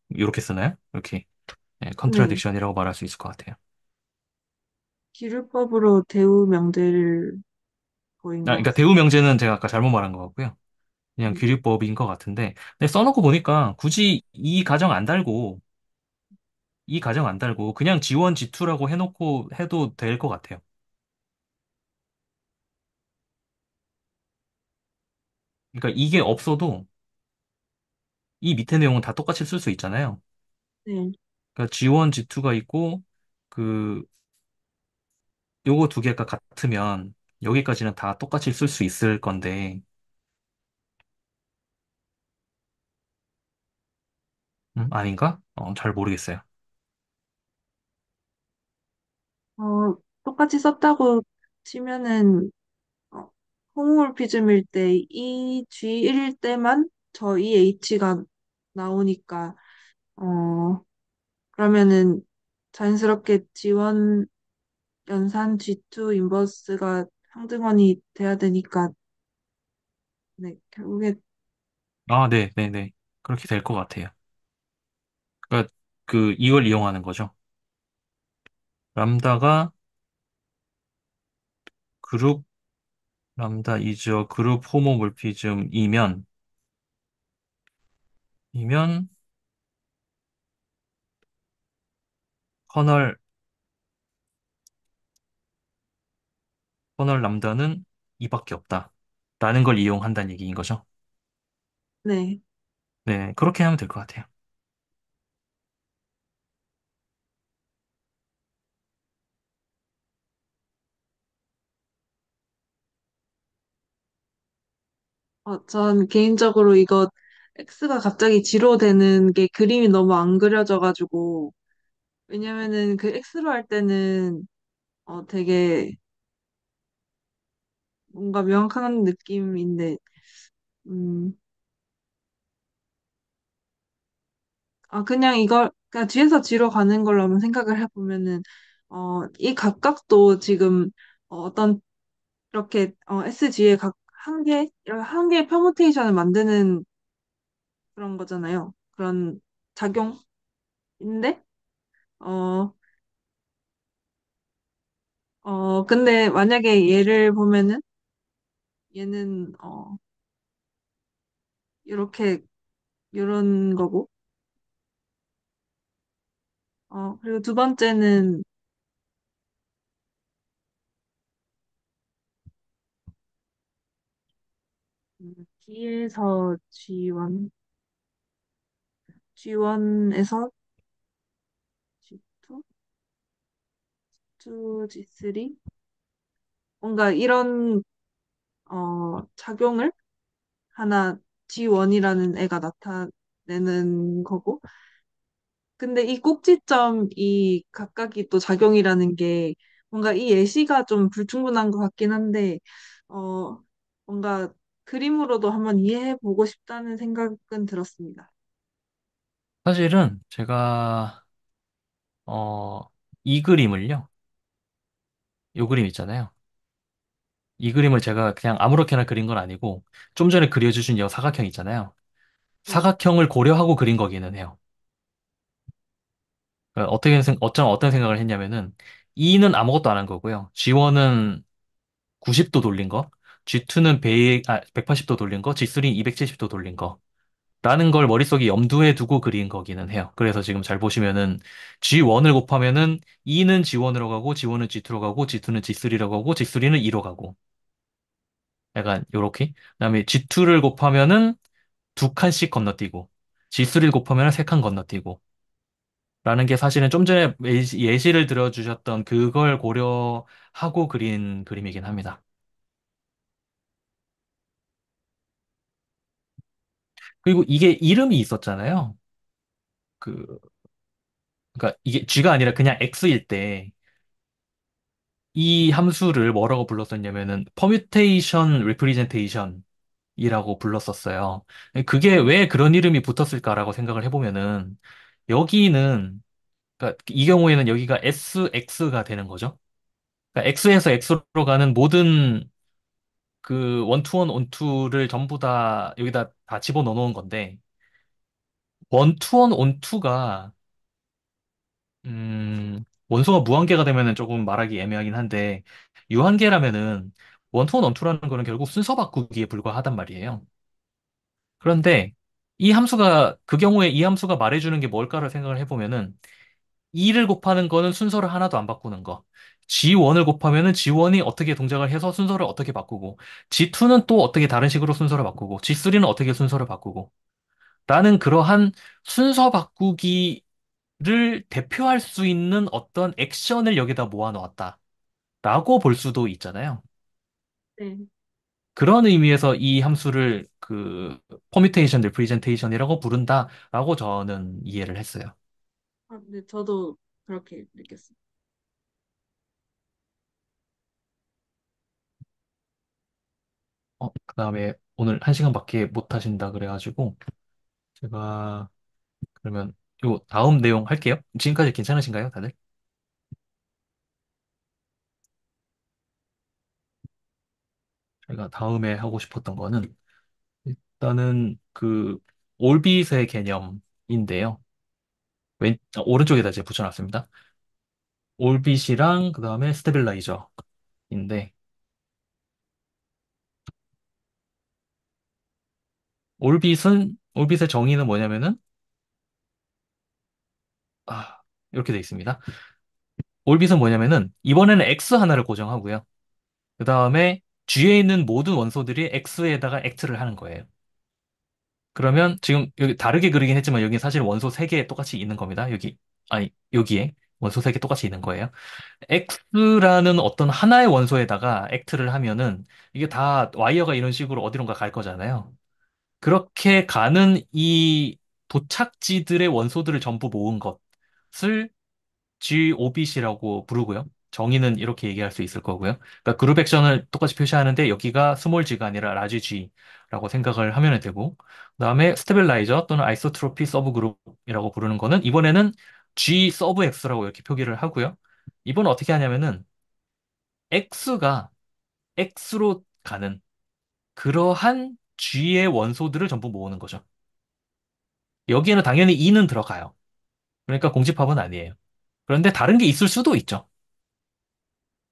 이렇게 쓰나요? 이렇게 네. 컨트라딕션이라고 말할 수 있을 것 같아요. 기술법으로 대우 명제를 보인 것 그러니까 같습니다. 대우 명제는 제가 아까 잘못 말한 것 같고요. 그냥 네, 귀류법인 것 같은데, 근데 써놓고 보니까 굳이 이 가정 안 달고 그냥 G1, G2라고 해놓고 해도 될 것 같아요. 그러니까 이게 없어도 이 밑에 내용은 다 똑같이 쓸 수 있잖아요. 네, 그러니까 G1, G2가 있고 그 요거 두 개가 같으면 여기까지는 다 똑같이 쓸 수 있을 건데, 아닌가? 잘 모르겠어요. 똑같이 썼다고 치면은, 어, 홈모르피즘일 때, 이 G일 때만 저 이 H가 나오니까, 어, 그러면은 자연스럽게 지원 연산 G2 인버스가 상등원이 돼야 되니까, 네, 결국에, 아, 네, 네, 네. 그렇게 될 것 같아요. 그러니까 이걸 이용하는 거죠. 람다가 그룹 람다 이저 그룹 호모몰피즘이면 커널 커널 람다는 이밖에 없다. 라는 걸 이용한다는 얘기인 거죠. 네. 네, 그렇게 하면 될 것 같아요. 전 개인적으로 이거 X가 갑자기 G로 되는 게 그림이 너무 안 그려져가지고, 왜냐면은 그 X로 할 때는 되게 뭔가 명확한 느낌인데, 음, 그냥 이걸, 그냥 뒤에서 G로 가는 걸로 한번 생각을 해보면은, 이 각각도 지금 어떤 이렇게 SG의 각 한 개, 이렇게 한 개의 퍼무테이션을 만드는 그런 거잖아요. 그런 작용인데, 어, 근데 만약에 얘를 보면은 얘는 이렇게 이런 거고, 그리고 두 번째는 D에서 G1, G1에서 G2, G3 뭔가 이런 작용을 하나 G1이라는 애가 나타내는 거고, 근데 이 꼭지점이 각각이 또 작용이라는 게 뭔가 이 예시가 좀 불충분한 것 같긴 한데, 어, 뭔가 그림으로도 한번 이해해 보고 싶다는 생각은 들었습니다. 사실은 제가 어, 이 그림을요. 이 그림 있잖아요. 이 그림을 제가 그냥 아무렇게나 그린 건 아니고 좀 전에 그려주신 이 사각형 있잖아요. 네, 사각형을 고려하고 그린 거기는 해요. 그러니까 어떤 생각을 했냐면은 E는 아무것도 안 한 거고요. G1은 90도 돌린 거, G2는 180도 돌린 거, G3는 270도 돌린 거. 라는 걸 머릿속에 염두에 두고 그린 거기는 해요. 그래서 지금 잘 보시면은 G1을 곱하면은 E는 G1으로 가고 G1은 G2로 가고 G2는 G3로 가고 G3는 2로 가고 약간 요렇게. 그다음에 G2를 곱하면은 두 칸씩 건너뛰고 G3를 곱하면은 세 칸 건너뛰고 라는 게 사실은 좀 전에 예시를 들어주셨던 그걸 고려하고 그린 그림이긴 합니다. 그리고 이게 이름이 있었잖아요. 그, 그러니까 이게 G가 아니라 그냥 X일 때 이 함수를 뭐라고 불렀었냐면은 퍼뮤테이션 리프레젠테이션이라고 불렀었어요. 그게 네, 왜 그런 이름이 붙었을까라고 생각을 해보면은 여기는 그러니까 이 경우에는 여기가 SX가 되는 거죠. 그러니까 X에서 X로 가는 모든 그 원투원 온투를 전부 다 여기다 다 집어넣어 놓은 건데 원투원 온투가 원소가 무한계가 되면은 조금 말하기 애매하긴 한데, 유한계라면은 원투원 원투라는 거는 결국 순서 바꾸기에 불과하단 말이에요. 그런데 그 경우에 이 함수가 말해주는 게 뭘까를 생각을 해보면은, 2를 곱하는 거는 순서를 하나도 안 바꾸는 거. G1을 곱하면은 G1이 어떻게 동작을 해서 순서를 어떻게 바꾸고, G2는 또 어떻게 다른 식으로 순서를 바꾸고, G3는 어떻게 순서를 바꾸고, 라는 그러한 순서 바꾸기 를 대표할 수 있는 어떤 액션을 여기다 모아놓았다. 라고 볼 수도 있잖아요. 네. 그런 의미에서 이 함수를 퍼뮤테이션 리프레젠테이션이라고 부른다라고 저는 이해를 했어요. 네, 저도 그렇게 느꼈습니다. 그다음에 오늘 한 시간밖에 못 하신다 그래가지고 제가 그러면 요 다음 내용 할게요. 지금까지 괜찮으신가요, 다들? 제가 다음에 하고 싶었던 거는 일단은 그 올빗의 개념인데요. 오른쪽에다 제가 붙여놨습니다. 올빗이랑 그다음에 스테빌라이저인데 올빗의 정의는 뭐냐면은 이렇게 돼 있습니다. 올빗은 뭐냐면은 이번에는 x 하나를 고정하고요. 그다음에 G에 있는 모든 원소들이 x에다가 act를 하는 거예요. 그러면 지금 여기 다르게 그리긴 했지만 여기 사실 원소 3개 똑같이 있는 겁니다. 여기에 원소 3개 똑같이 있는 거예요. X라는 어떤 하나의 원소에다가 act를 하면은 이게 다 와이어가 이런 식으로 어디론가 갈 거잖아요. 그렇게 가는 이 도착지들의 원소들을 전부 모은 것을 GOBC라고 부르고요. 정의는 이렇게 얘기할 수 있을 거고요. 그러니까 그룹 액션을 똑같이 표시하는데 여기가 스몰 g가 아니라 라지 g라고 생각을 하면 되고, 그다음에 스테빌라이저 또는 아이소트로피 서브 그룹이라고 부르는 거는 이번에는 G 서브 X라고 이렇게 표기를 하고요. 이번은 어떻게 하냐면은 X가 X로 가는 그러한 G의 원소들을 전부 모으는 거죠. 여기에는 당연히 E는 들어가요. 그러니까 공집합은 아니에요. 그런데 다른 게 있을 수도 있죠.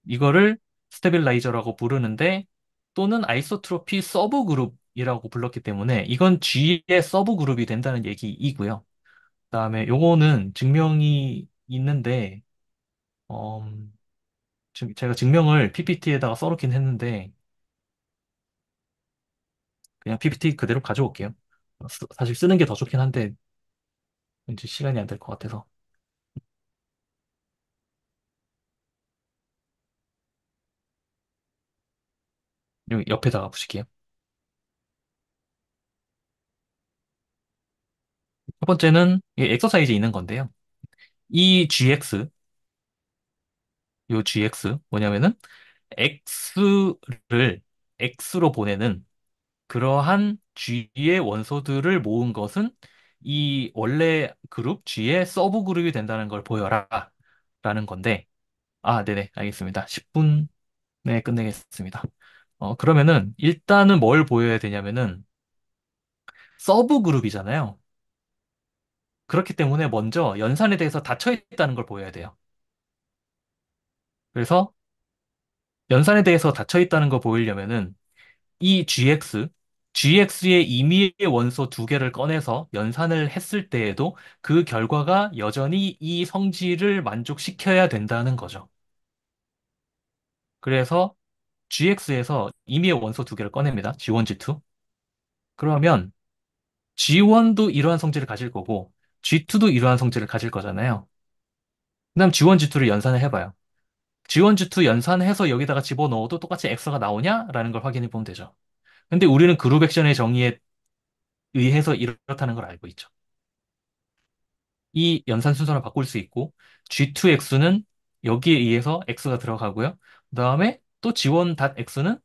이거를 스테빌라이저라고 부르는데 또는 아이소트로피 서브 그룹이라고 불렀기 때문에 이건 G의 서브 그룹이 된다는 얘기이고요. 그다음에 요거는 증명이 있는데 지금 제가 증명을 PPT에다가 써놓긴 했는데 그냥 PPT 그대로 가져올게요. 사실 쓰는 게 더 좋긴 한데 왠지 시간이 안 될 것 같아서 여기 옆에다가 붙일게요. 첫 번째는 이 엑서사이즈에 있는 건데요. 이 GX, 요 GX 뭐냐면은 X를 X로 보내는 그러한 G의 원소들을 모은 것은 이 원래 그룹 G의 서브 그룹이 된다는 걸 보여라 라는 건데, 네네, 알겠습니다. 10분 내에 끝내겠습니다. 그러면은 일단은 뭘 보여야 되냐면은 서브 그룹이잖아요. 그렇기 때문에 먼저 연산에 대해서 닫혀 있다는 걸 보여야 돼요. 그래서 연산에 대해서 닫혀 있다는 걸 보이려면은 이 GX의 임의의 원소 2개를 꺼내서 연산을 했을 때에도 그 결과가 여전히 이 성질을 만족시켜야 된다는 거죠. 그래서 GX에서 임의의 원소 2개를 꺼냅니다. G1, G2. 그러면 G1도 이러한 성질을 가질 거고 G2도 이러한 성질을 가질 거잖아요. 그다음 G1, G2를 연산을 해봐요. G1, G2 연산해서 여기다가 집어넣어도 똑같이 X가 나오냐라는 걸 확인해 보면 되죠. 근데 우리는 그룹 액션의 정의에 의해서 이렇다는 걸 알고 있죠. 이 연산 순서를 바꿀 수 있고 G2X는 여기에 의해서 X가 들어가고요. 그다음에 또 G1.X는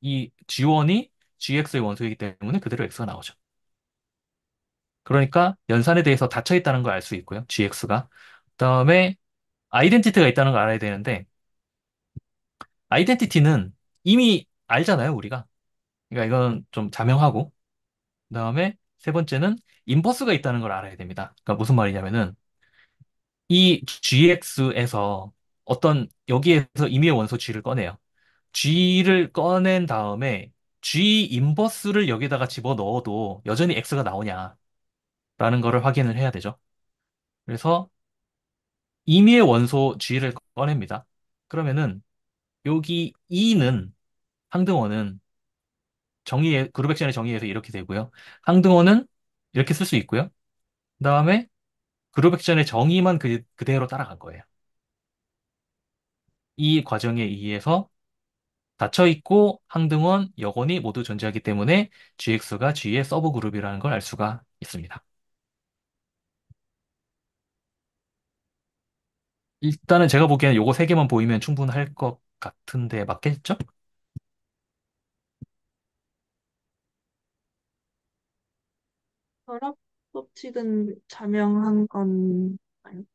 이 G1이 GX의 원소이기 때문에 그대로 X가 나오죠. 그러니까 연산에 대해서 닫혀 있다는 걸 알 수 있고요. GX가. 그다음에 아이덴티티가 있다는 걸 알아야 되는데 아이덴티티는 이미 알잖아요, 우리가. 그러니까 이건 좀 자명하고 그다음에 세 번째는 인버스가 있다는 걸 알아야 됩니다. 그러니까 무슨 말이냐면은 이 GX에서 어떤 여기에서 임의의 원소 G를 꺼내요. G를 꺼낸 다음에 G 인버스를 여기다가 집어 넣어도 여전히 X가 나오냐라는 거를 확인을 해야 되죠. 그래서 임의의 원소 G를 꺼냅니다. 그러면은 여기 E는 항등원은 그룹 액션의 정의에서 이렇게 되고요. 항등원은 이렇게 쓸 수 있고요. 그다음에 그룹 액션의 정의만 그대로 따라간 거예요. 이 과정에 의해서 닫혀 있고 항등원, 여건이 모두 존재하기 때문에 GX가 G의 서브 그룹이라는 걸 알 수가 있습니다. 일단은 제가 보기에는 요거 세 개만 보이면 충분할 것 같은데 맞겠죠? 결합 법칙은 자명한 건 아니?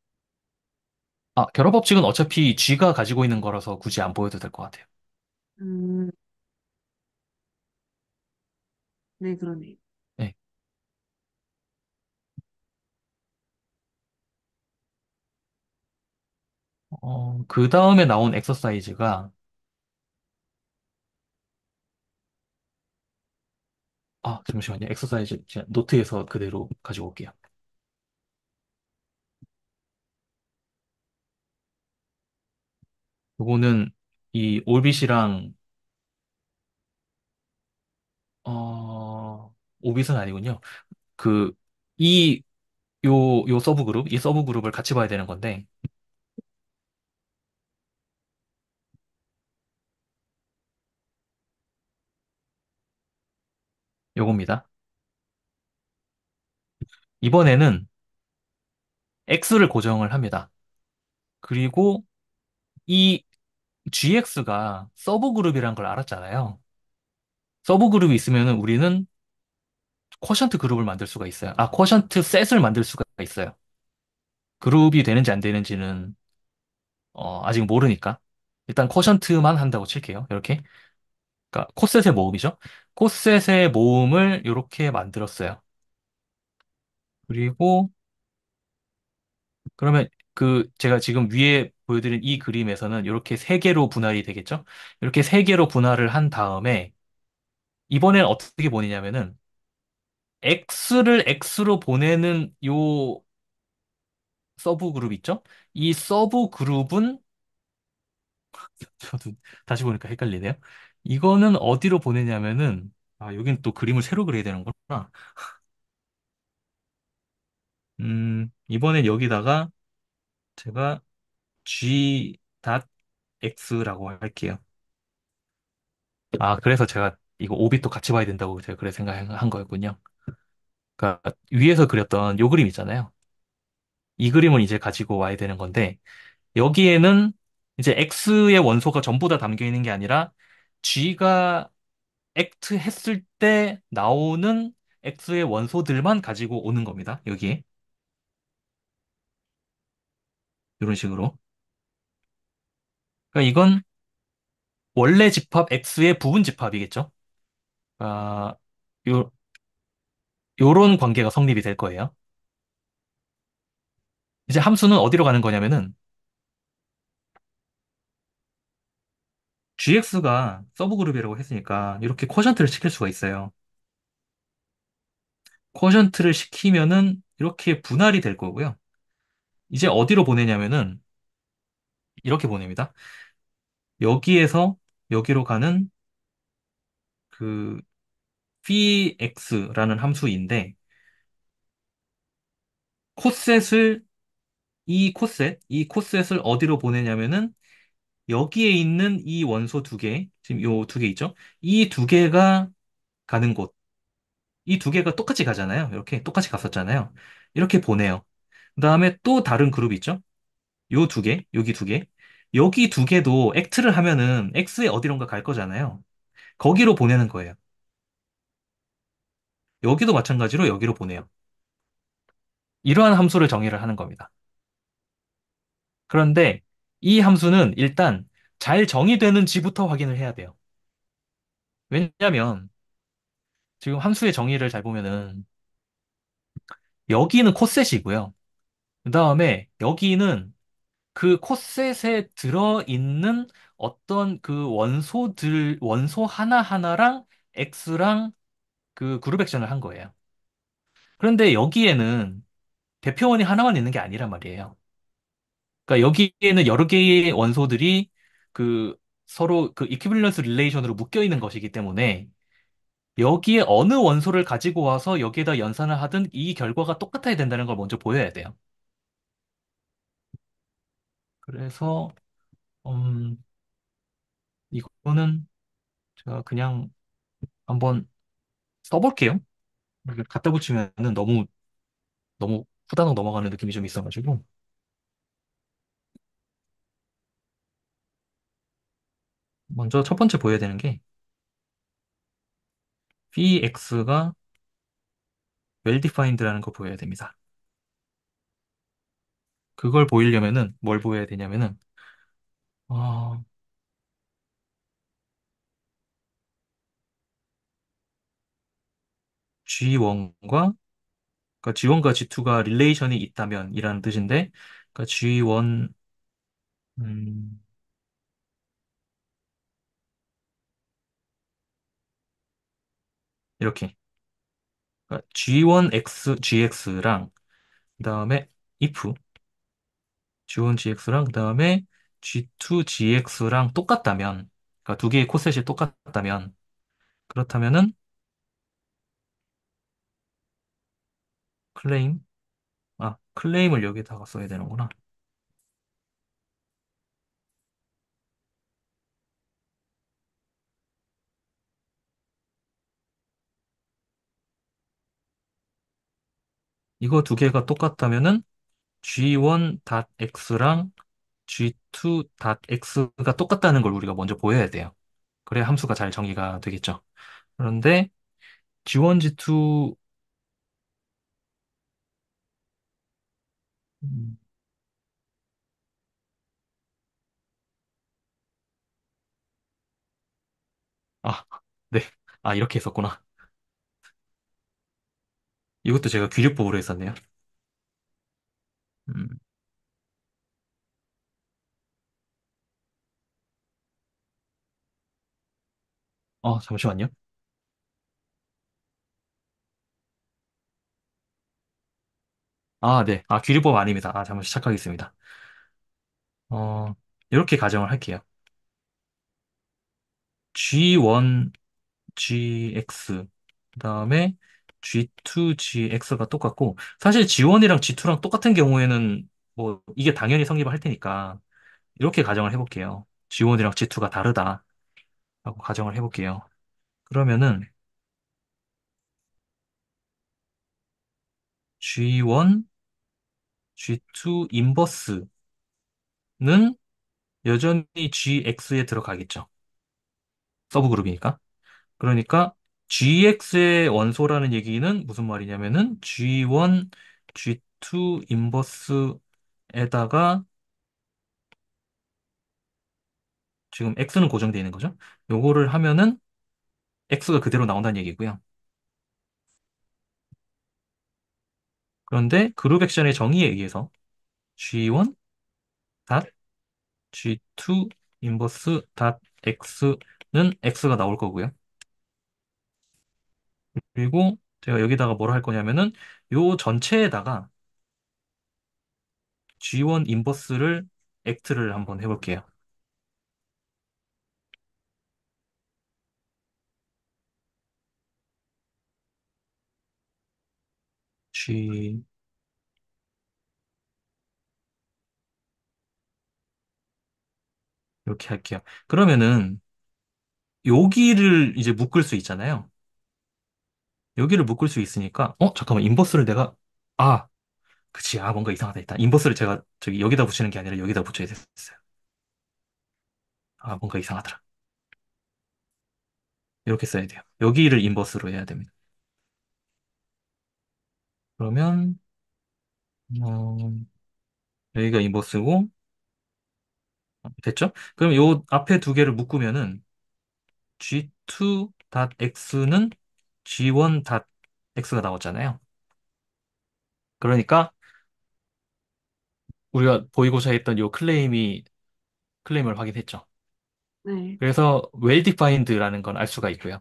아, 결합 법칙은 어차피 G가 가지고 있는 거라서 굳이 안 보여도 될 것 같아요. 음, 네, 그러네요. 네. 그 다음에 나온 엑서사이즈가, 아, 잠시만요. 엑서사이즈 제가 노트에서 그대로 가지고 올게요. 요거는 이 올빗이랑, 오빗은 아니군요. 그, 이, 요 서브 그룹, 이 서브 그룹을 같이 봐야 되는 건데, 요겁니다. 이번에는 X를 고정을 합니다. 그리고 이 GX가 서브 그룹이란 걸 알았잖아요. 서브 그룹이 있으면 우리는 쿼션트 그룹을 만들 수가 있어요. 아, 쿼션트 셋을 만들 수가 있어요. 그룹이 되는지 안 되는지는 아직 모르니까 일단 쿼션트만 한다고 칠게요. 이렇게. 그러니까 코셋의 모음이죠. 코셋의 모음을 이렇게 만들었어요. 그리고 그러면 그 제가 지금 위에 보여드린 이 그림에서는 이렇게 세 개로 분할이 되겠죠? 이렇게 세 개로 분할을 한 다음에 이번엔 어떻게 보내냐면은 X를 X로 보내는 요 서브 그룹 있죠? 이 서브 그룹은 저도 다시 보니까 헷갈리네요. 이거는 어디로 보내냐면은 아, 여긴 또 그림을 새로 그려야 되는 거구나. 이번엔 여기다가 제가 G.X라고 할게요. 아, 그래서 제가 이거 오빛도 같이 봐야 된다고 제가 그래 생각한 거였군요. 그러니까 위에서 그렸던 요 그림 있잖아요. 이 그림을 이제 가지고 와야 되는 건데 여기에는 이제 X의 원소가 전부 다 담겨 있는 게 아니라 G가 액트 했을 때 나오는 X의 원소들만 가지고 오는 겁니다. 여기에. 이런 식으로. 그러니까 이건 원래 집합 X의 부분 집합이겠죠. 아, 요, 요런 관계가 성립이 될 거예요. 이제 함수는 어디로 가는 거냐면은 GX가 서브 그룹이라고 했으니까 이렇게 쿼션트를 시킬 수가 있어요. 쿼션트를 시키면은 이렇게 분할이 될 거고요. 이제 어디로 보내냐면은 이렇게 보냅니다. 여기에서 여기로 가는 그 px라는 함수인데 코셋을 이 코셋을 어디로 보내냐면은 여기에 있는 이 원소 두 개, 지금 요 두 개 있죠? 이 두 개가 가는 곳, 이 두 개가 똑같이 가잖아요. 이렇게 똑같이 갔었잖아요. 이렇게 보내요. 그다음에 또 다른 그룹 있죠? 요 두 개, 여기 두 개. 여기 두 개도 액트를 하면은 x에 어디론가 갈 거잖아요. 거기로 보내는 거예요. 여기도 마찬가지로 여기로 보내요. 이러한 함수를 정의를 하는 겁니다. 그런데 이 함수는 일단 잘 정의되는지부터 확인을 해야 돼요. 왜냐하면 지금 함수의 정의를 잘 보면은 여기는 코셋이고요. 그 다음에 여기는 그 코셋에 들어있는 어떤 그 원소 하나하나랑 x랑 그 그룹 액션을 한 거예요. 그런데 여기에는 대표원이 하나만 있는 게 아니란 말이에요. 그러니까 여기에는 여러 개의 원소들이 그 서로 그 이퀴밸런스 릴레이션으로 묶여 있는 것이기 때문에 여기에 어느 원소를 가지고 와서 여기에다 연산을 하든 이 결과가 똑같아야 된다는 걸 먼저 보여야 돼요. 그래서 음, 이거는 제가 그냥 한번 써볼게요. 이렇게 갖다 붙이면은 너무 후다닥 넘어가는 느낌이 좀 있어가지고 먼저 첫 번째 보여야 되는 게 px가 well-defined라는 거 보여야 됩니다. 그걸 보이려면은 뭘 보여야 되냐면은 어, G1과 그러니까 G1과 G2가 릴레이션이 있다면 이라는 뜻인데 그러니까 G1 음, 이렇게 그러니까 G1X GX랑 그다음에 if G1 GX랑 그다음에 G2 GX랑 똑같다면 그러니까 두 개의 코셋이 똑같다면 그렇다면은 클레임 클레임을 여기다가 써야 되는구나. 이거 두 개가 똑같다면은 G1.x랑 G2.x가 똑같다는 걸 우리가 먼저 보여야 돼요. 그래야 함수가 잘 정의가 되겠죠. 그런데 G1, G2 음, 아, 네. 이렇게 했었구나. 이것도 제가 귀류법으로 했었네요. 음, 잠시만요. 네. 귀류법 아닙니다. 잠시 착각했습니다. 어, 이렇게 가정을 할게요. G1, GX, 그다음에 G2, GX가 똑같고, 사실 G1이랑 G2랑 똑같은 경우에는 뭐 이게 당연히 성립을 할 테니까 이렇게 가정을 해볼게요. G1이랑 G2가 다르다라고 가정을 해볼게요. 그러면은 G1, G2 인버스는 여전히 GX에 들어가겠죠. 서브그룹이니까. 그러니까 GX의 원소라는 얘기는 무슨 말이냐면은 G1, G2 인버스에다가 지금 X는 고정되어 있는 거죠. 요거를 하면은 X가 그대로 나온다는 얘기고요. 그런데 그룹 액션의 정의에 의해서 G1 닷 G2 인버스 닷 X는 X가 나올 거고요. 그리고 제가 여기다가 뭘 할 거냐면은 요 전체에다가 G1 인버스를 액트를 한번 해볼게요. G 이렇게 할게요. 그러면은 여기를 이제 묶을 수 있잖아요. 여기를 묶을 수 있으니까 잠깐만 인버스를 내가 아 그치 뭔가 이상하다 일단 인버스를 제가 저기 여기다 붙이는 게 아니라 여기다 붙여야 됐어요. 뭔가 이상하더라. 이렇게 써야 돼요. 여기를 인버스로 해야 됩니다. 그러면 어, 여기가 인버스고 됐죠? 그럼 요 앞에 두 개를 묶으면은 G2.x는 G1.x가 나왔잖아요. 그러니까 우리가 보이고자 했던 요 클레임을 확인했죠. 네. 그래서 well-defined라는 건 알 수가 있고요.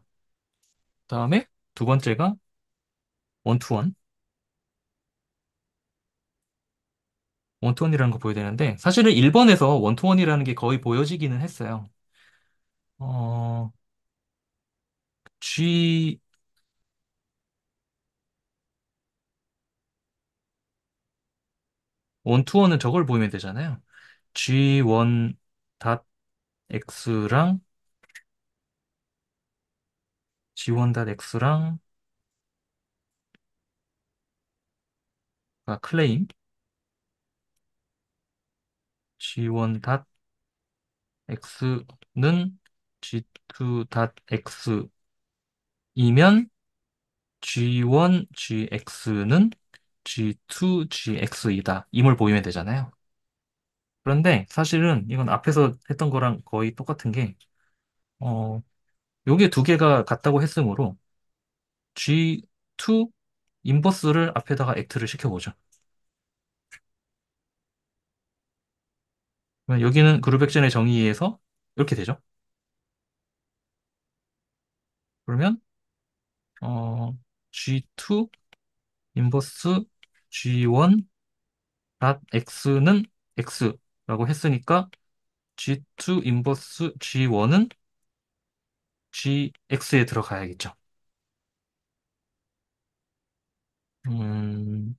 다음에 두 번째가 원투원, 원투원이라는 거 보여야 되는데 사실은 1번에서 원투원이라는 게 거의 보여지기는 했어요. 어, G 원투원은 저걸 보이면 되잖아요. G1.x랑 G1.x랑 클레임 G1.x는 G2.x이면 G1, GX는 G2, GX이다. 임을 보이면 되잖아요. 그런데 사실은 이건 앞에서 했던 거랑 거의 똑같은 게, 어, 요게 두 개가 같다고 했으므로 G2 인버스를 앞에다가 액트를 시켜보죠. 그러면 여기는 그룹 액션의 정의에 의해서 이렇게 되죠. 그러면 G2 인버스 G1 X는 X라고 했으니까 G2 인버스 G1은 GX에 들어가야겠죠. 음,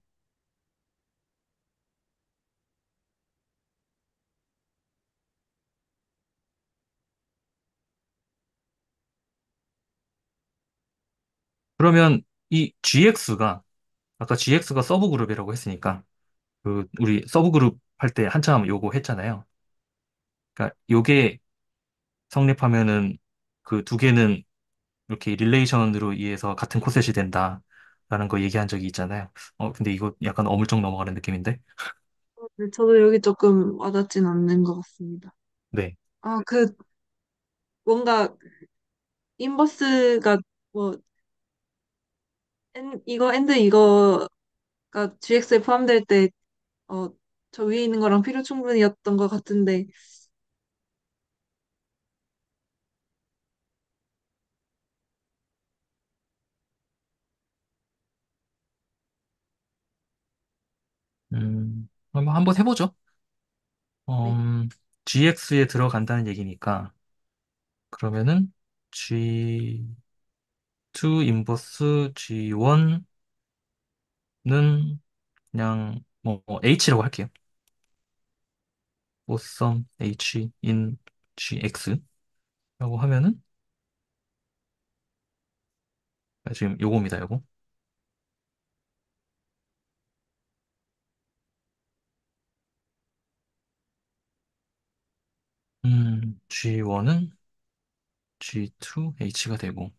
그러면 이 GX가 아까 GX가 서브 그룹이라고 했으니까 그 우리 서브 그룹 할 때 한참 요거 했잖아요. 그러니까 요게 성립하면은 그 두 개는 이렇게 릴레이션으로 의해서 같은 코셋이 된다라는 거 얘기한 적이 있잖아요. 근데 이거 약간 어물쩍 넘어가는 느낌인데? 네, 저도 여기 조금 와닿진 않는 것 같습니다. 네. 아, 뭔가, 인버스가, 뭐, 엔드 이거가 GX에 포함될 때, 어, 저 위에 있는 거랑 필요 충분이었던 것 같은데, 한번 해보죠. 네. GX에 들어간다는 얘기니까 그러면은 G2 인버스 G1는 그냥 뭐 H라고 할게요. 보썸 H in GX라고 하면은 지금 요겁니다, 요거. G1은 G2H가 되고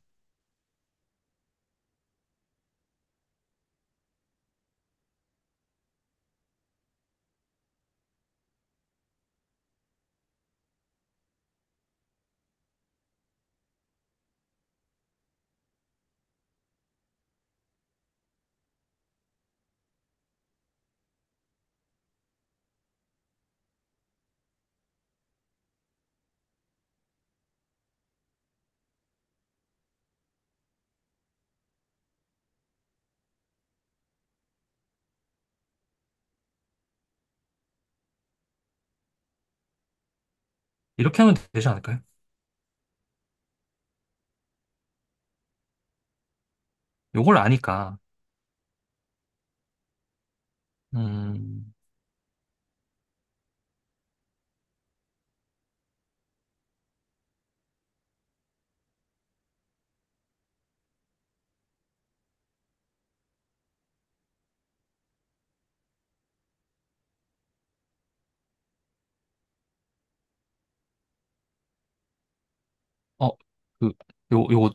이렇게 하면 되지 않을까요? 요걸 아니까 음, 어, 그, 요거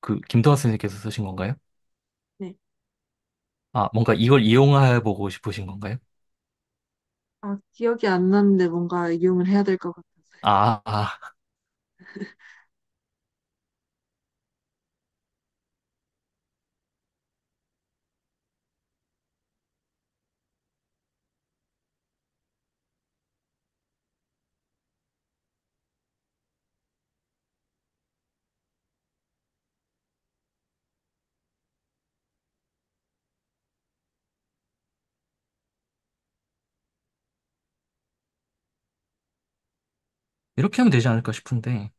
그 김도환 선생님께서 쓰신 건가요? 네. 아, 뭔가 이걸 이용해 보고 싶으신 건가요? 아, 기억이 안 나는데 뭔가 이용을 해야 될 것 같아서요. 아, 이렇게 하면 되지 않을까 싶은데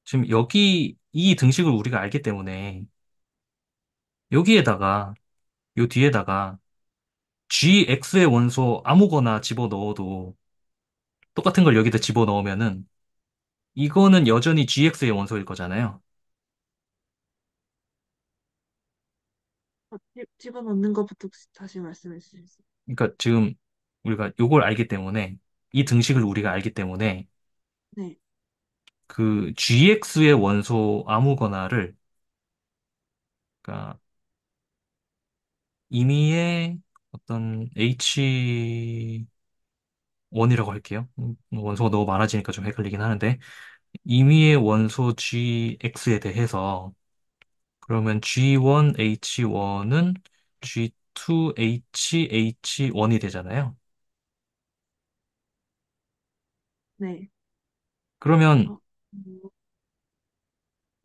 지금 여기 이 등식을 우리가 알기 때문에 여기에다가 요 뒤에다가 GX의 원소 아무거나 집어넣어도 똑같은 걸 여기다 집어넣으면은 이거는 여전히 GX의 원소일 거잖아요. 집어넣는 것부터 혹시 다시 말씀해 주실 수 있어요? 그러니까 지금 우리가 요걸 알기 때문에 이 등식을 우리가 알기 때문에 네. 그 GX의 원소 아무거나를 그러니까 임의의 어떤 H1이라고 할게요. 원소가 너무 많아지니까 좀 헷갈리긴 하는데 임의의 원소 GX에 대해서 그러면 G1H1은 G2HH1이 되잖아요. 네. 그러면 어,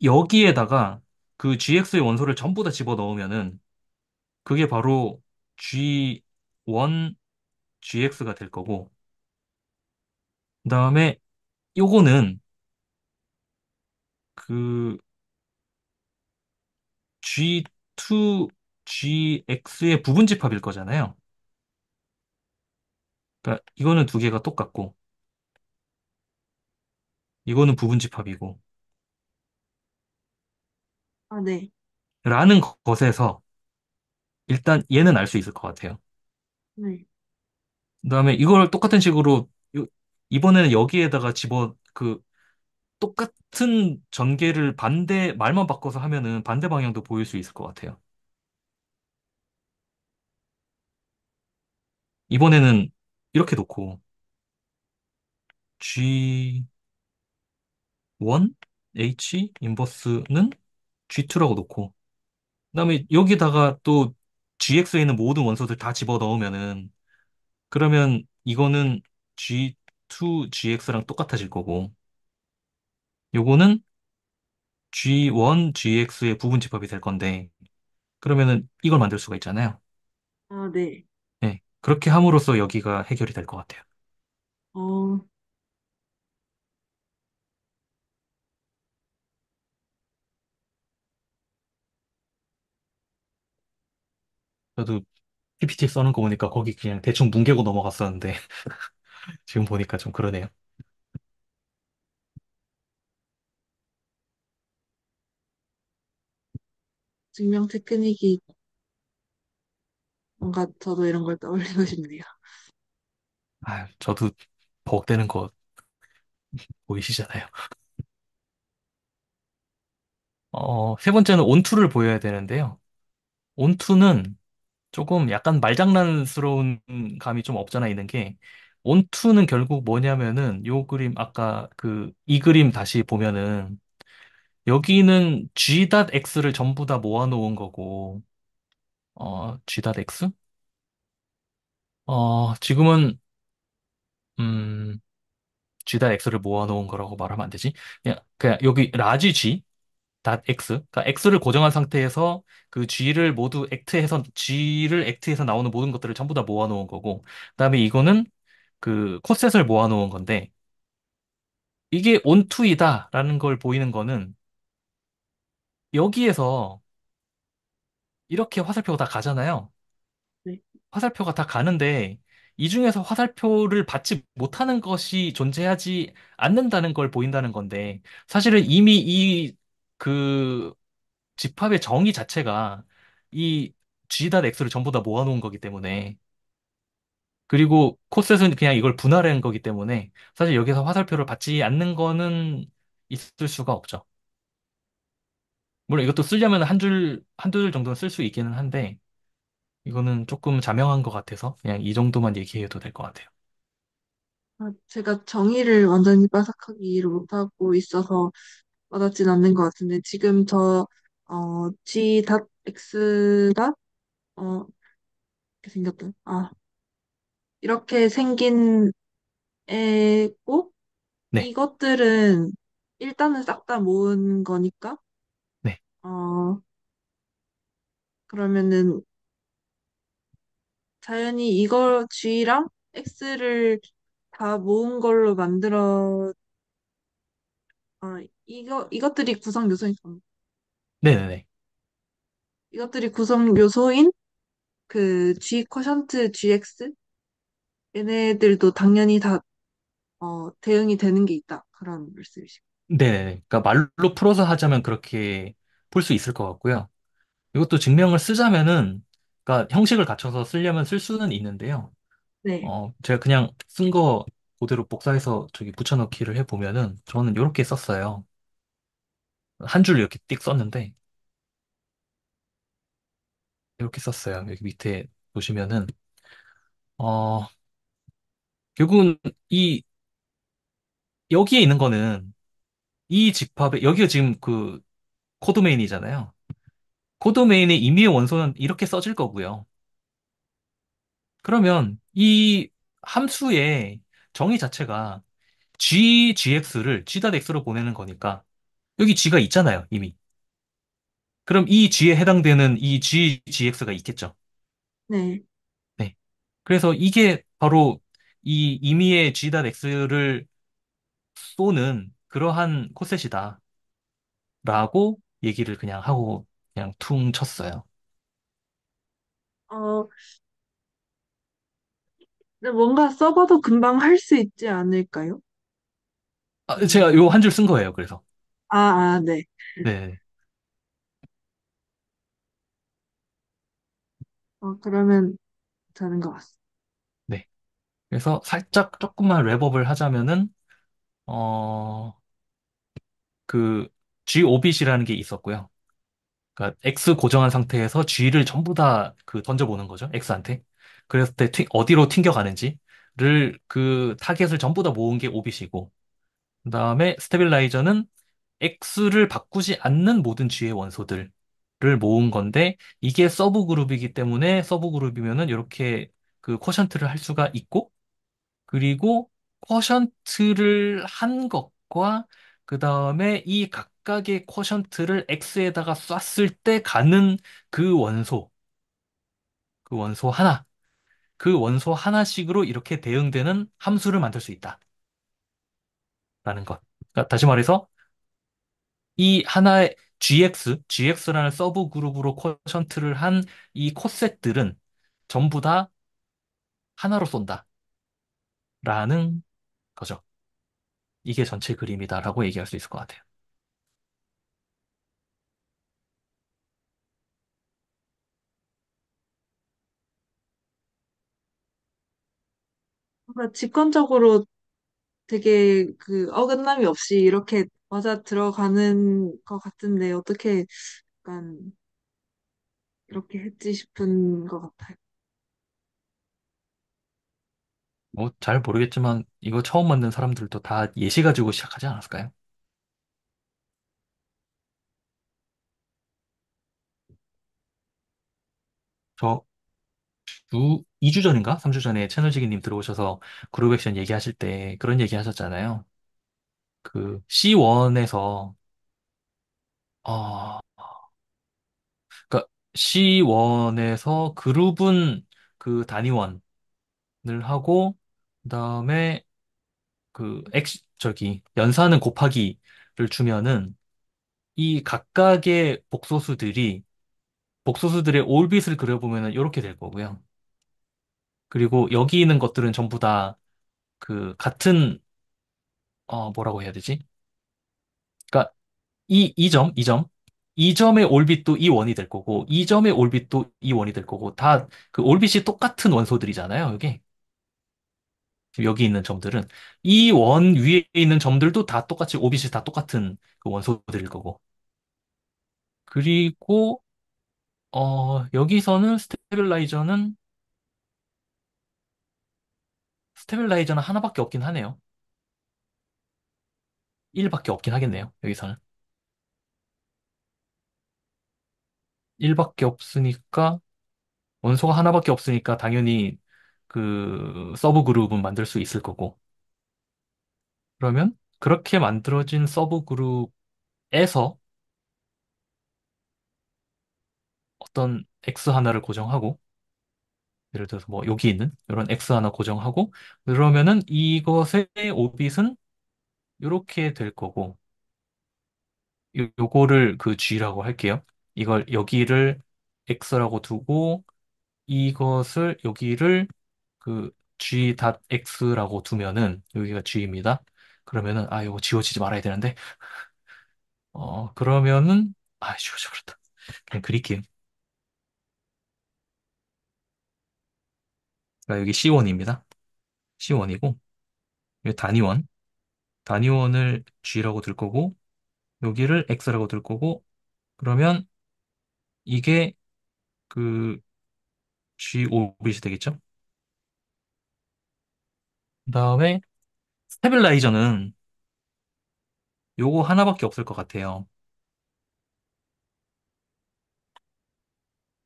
여기에다가 그 GX의 원소를 전부 다 집어넣으면은 그게 바로 G1GX가 될 거고 그다음에 요거는 그 G2GX의 부분집합일 거잖아요. 그러니까 이거는 두 개가 똑같고 이거는 부분집합이고 아, 네. 라는 것에서 일단 얘는 알 수 있을 것 같아요. 네. 그다음에 이걸 똑같은 식으로 이번에는 여기에다가 똑같은 전개를 반대 말만 바꿔서 하면은 반대 방향도 보일 수 있을 것 같아요. 이번에는 이렇게 놓고 G1 H 인버스는 G2라고 놓고 그다음에 여기다가 또 GX에 있는 모든 원소들 다 집어 넣으면은 그러면 이거는 G2 GX랑 똑같아질 거고 요거는 G1 GX의 부분 집합이 될 건데 그러면은 이걸 만들 수가 있잖아요. 아, 네. 네. 그렇게 함으로써 여기가 해결이 될 것 같아요. 어, 저도 PPT 써는 거 보니까 거기 그냥 대충 뭉개고 넘어갔었는데 지금 보니까 좀 그러네요. 증명 테크닉이 뭔가 저도 이런 걸 떠올리고 싶네요. 아, 저도 버벅대는 거 보이시잖아요. 세 번째는 온투를 보여야 되는데요. 온투는 조금 약간 말장난스러운 감이 좀 없잖아 있는 게 온투는 결국 뭐냐면은 요 그림 아까 이 그림 다시 보면은 여기는 G.X를 전부 다 모아놓은 거고 G.X? 지금은 음 G.X를 모아놓은 거라고 말하면 안 되지? 그냥 여기 라지 G 닷 X, 그러니까 X를 고정한 상태에서 그 G를 액트해서 나오는 모든 것들을 전부 다 모아놓은 거고, 그다음에 이거는 그 코셋을 모아놓은 건데, 이게 온투이다라는 걸 보이는 거는 여기에서 이렇게 화살표가 다 가잖아요. 네. 화살표가 다 가는데 이 중에서 화살표를 받지 못하는 것이 존재하지 않는다는 걸 보인다는 건데, 사실은 이미 그 집합의 정의 자체가 이 G.X를 전부 다 모아놓은 거기 때문에 그리고 코셋은 그냥 이걸 분할한 거기 때문에 사실 여기서 화살표를 받지 않는 거는 있을 수가 없죠. 물론 이것도 쓰려면 한두 줄 정도는 쓸 수 있기는 한데 이거는 조금 자명한 것 같아서 그냥 이 정도만 얘기해도 될 것 같아요. 아, 제가 정의를 완전히 빠삭하게 이해를 못하고 있어서 와닿진 않는 것 같은데, 지금 G.X가, 이렇게 생겼다. 아, 이렇게 생긴 애고, 네, 이것들은 일단은 싹 다 모은 거니까, 네, 어, 그러면은 자연히 이걸 G랑 X를 다 모은 걸로 이것들이 구성 요소인 겁니다. 네네네. 이것들이 구성 요소인 그 G 쿼션트 GX 얘네들도 당연히 다 대응이 되는 게 있다. 그런 말씀이시고. 네네네. 그러니까 말로 풀어서 하자면 그렇게 풀 수 있을 것 같고요. 이것도 증명을 쓰자면은 그러니까 형식을 갖춰서 쓰려면 쓸 수는 있는데요. 네. 제가 그냥 쓴 거 그대로 복사해서 저기 붙여넣기를 해보면은 저는 이렇게 썼어요. 한 줄 이렇게 띡 썼는데 이렇게 썼어요. 여기 밑에 보시면은, 어, 결국은 이, 여기에 있는 거는 이 집합에, 여기가 지금 그 코도메인이잖아요. 코도메인의 임의의 원소는 이렇게 써질 거고요. 그러면 이 함수의 정의 자체가 gx를 g.x로 보내는 거니까 여기 g가 있잖아요, 이미. 그럼 이 g에 해당되는 이 gx가 있겠죠. 네. 네. 그래서 이게 바로 이 임의의 g.x를 쏘는 그러한 코셋이다. 라고 얘기를 그냥 하고 그냥 퉁 쳤어요. 어, 근데 뭔가 써봐도 금방 할 수 있지 않을까요? 제가 요 한 줄 쓴 거예요, 그래서. 아, 아, 네. 네. 그러면 되는 것 같습니다. 네. 그래서 살짝 조금만 랩업을 하자면은, 어, 그, GOBC라는 게 있었고요. 그러니까 X 고정한 상태에서 G를 전부 다 그 던져보는 거죠. X한테. 그랬을 때 어디로 튕겨가는지를 그 타겟을 전부 다 모은 게 OBC고, 그다음에 스테빌라이저는 X를 바꾸지 않는 모든 G의 원소들을 모은 건데, 이게 서브 그룹이기 때문에 서브 그룹이면은 이렇게 그 쿼션트를 할 수가 있고, 그리고 쿼션트를 한 것과 그 다음에 이 각각의 쿼션트를 X에다가 쐈을 때 가는 그 원소, 그 원소 하나, 그 원소 하나씩으로 이렇게 대응되는 함수를 만들 수 있다라는 것. 그러니까 다시 말해서 이 하나의 GX라는 서브 그룹으로 쿼션트를 한 이 코셋들은 전부 다 하나로 쏜다라는 거죠. 이게 전체 그림이다라고 얘기할 수 있을 것 같아요. 뭔가 직관적으로 되게 그 어긋남이 없이 이렇게 맞아 들어가는 것 같은데 어떻게 약간 이렇게 했지 싶은 것 같아요. 뭐, 잘 모르겠지만, 이거 처음 만든 사람들도 다 예시 가지고 시작하지 않았을까요? 저, 2주 전인가? 3주 전에 채널지기님 들어오셔서 그룹 액션 얘기하실 때 그런 얘기 하셨잖아요. 그, C1에서, 그니까 C1에서 그룹은 그 단위원을 하고, 그 다음에 연산은 곱하기를 주면은 이 각각의 복소수들의 올빗을 그려보면은 이렇게 될 거고요. 그리고 여기 있는 것들은 전부 다 그 같은 뭐라고 해야 되지? 그러니까 이 점의 올빗도 이 원이 될 거고 이 점의 올빗도 이 원이 될 거고 다 그 올빗이 똑같은 원소들이잖아요, 여기. 지금 여기 있는 점들은 이 원 위에 있는 점들도 다 똑같이 오빗이 다 똑같은 그 원소들일 거고. 그리고 여기서는 스테빌라이저는 하나밖에 없긴 하네요. 1밖에 없긴 하겠네요, 여기서는. 1밖에 없으니까 원소가 하나밖에 없으니까 당연히 그 서브 그룹은 만들 수 있을 거고. 그러면 그렇게 만들어진 서브 그룹에서 어떤 X 하나를 고정하고, 예를 들어서 뭐 여기 있는 이런 X 하나 고정하고, 그러면은 이것의 오빗은 이렇게 될 거고, 요거를 그 G라고 할게요. 이걸 여기를 X라고 두고, 이것을 여기를 그 G.X라고 두면은 여기가 G입니다. 그러면은 요거 지워지지 말아야 되는데 그러면은 지워져 버렸다. 그냥 그릴게요. 그러니까 여기 C1입니다. C1이고 여기 단위원을 G라고 둘 거고 여기를 X라고 둘 거고 그러면 이게 그 G5빛이 되겠죠? 그다음에 스테빌라이저는 요거 하나밖에 없을 것 같아요.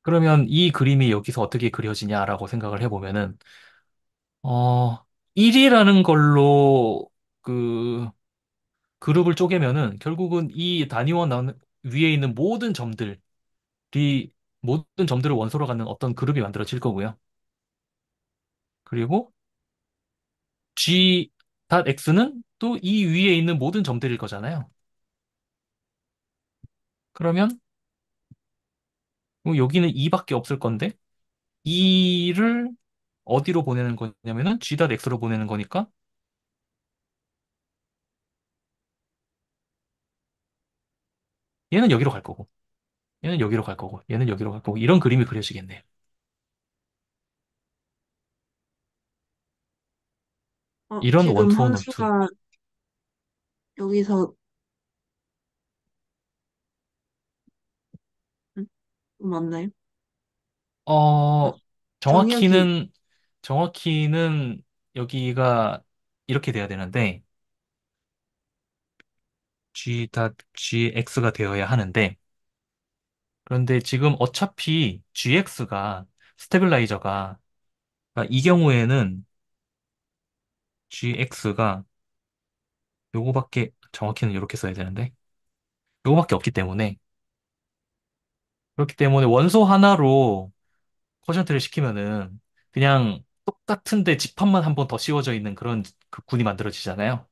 그러면 이 그림이 여기서 어떻게 그려지냐라고 생각을 해보면은, 어, 1이라는 걸로 그 그룹을 쪼개면은 결국은 이 단위원 위에 있는 모든 점들을 원소로 갖는 어떤 그룹이 만들어질 거고요. 그리고 G.X는 또 이 위에 있는 모든 점들일 거잖아요. 그러면 여기는 2밖에 없을 건데 2를 어디로 보내는 거냐면은 G.X로 보내는 거니까 얘는 여기로 갈 거고 얘는 여기로 갈 거고 얘는 여기로 갈 거고 이런 그림이 그려지겠네요. 이런 지금 원투원 원투. 함수가 여기서, 음, 맞나요? 아, 어, 정혁이, 정확히는 정확히는 여기가 이렇게 돼야 되는데 G.GX가 되어야 하는데 그런데 지금 어차피 GX가 스테빌라이저가 그러니까 이 경우에는 GX가 요거밖에 정확히는 이렇게 써야 되는데 요거밖에 없기 때문에 그렇기 때문에 원소 하나로 쿼션트를 시키면은 그냥 똑같은데 집합만 한 번 더 씌워져 있는 그런 그 군이 만들어지잖아요.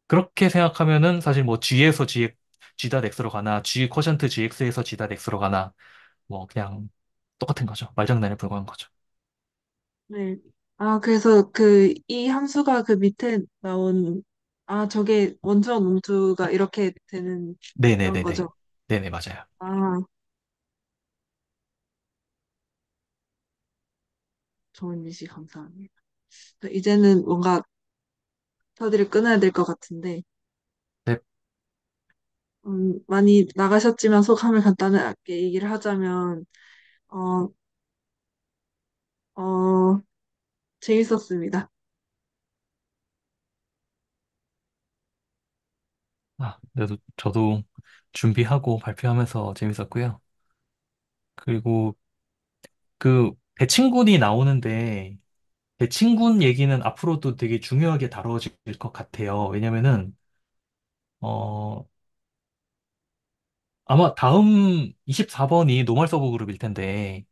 그렇게 생각하면은 사실 뭐 G에서 G.X로 가나 G 쿼션트 GX에서 G.X로 가나 뭐 그냥 똑같은 거죠. 말장난에 불과한 거죠. 네. 그래서 이 함수가 그 밑에 나온, 저게 원투와 몽투가 이렇게 되는 그런 네네네네. 거죠. 네네, 맞아요. 아, 좋은 예시 감사합니다. 이제는 뭔가 서두를 끊어야 될 것 같은데, 네. 많이 나가셨지만 소감을 간단하게 얘기를 하자면, 어, 어, 재밌었습니다. 그래도 저도 준비하고 발표하면서 재밌었고요. 그리고 그 대칭군이 나오는데 대칭군 얘기는 앞으로도 되게 중요하게 다뤄질 것 같아요. 왜냐면은 어 아마 다음 24번이 노멀 서브 그룹일 텐데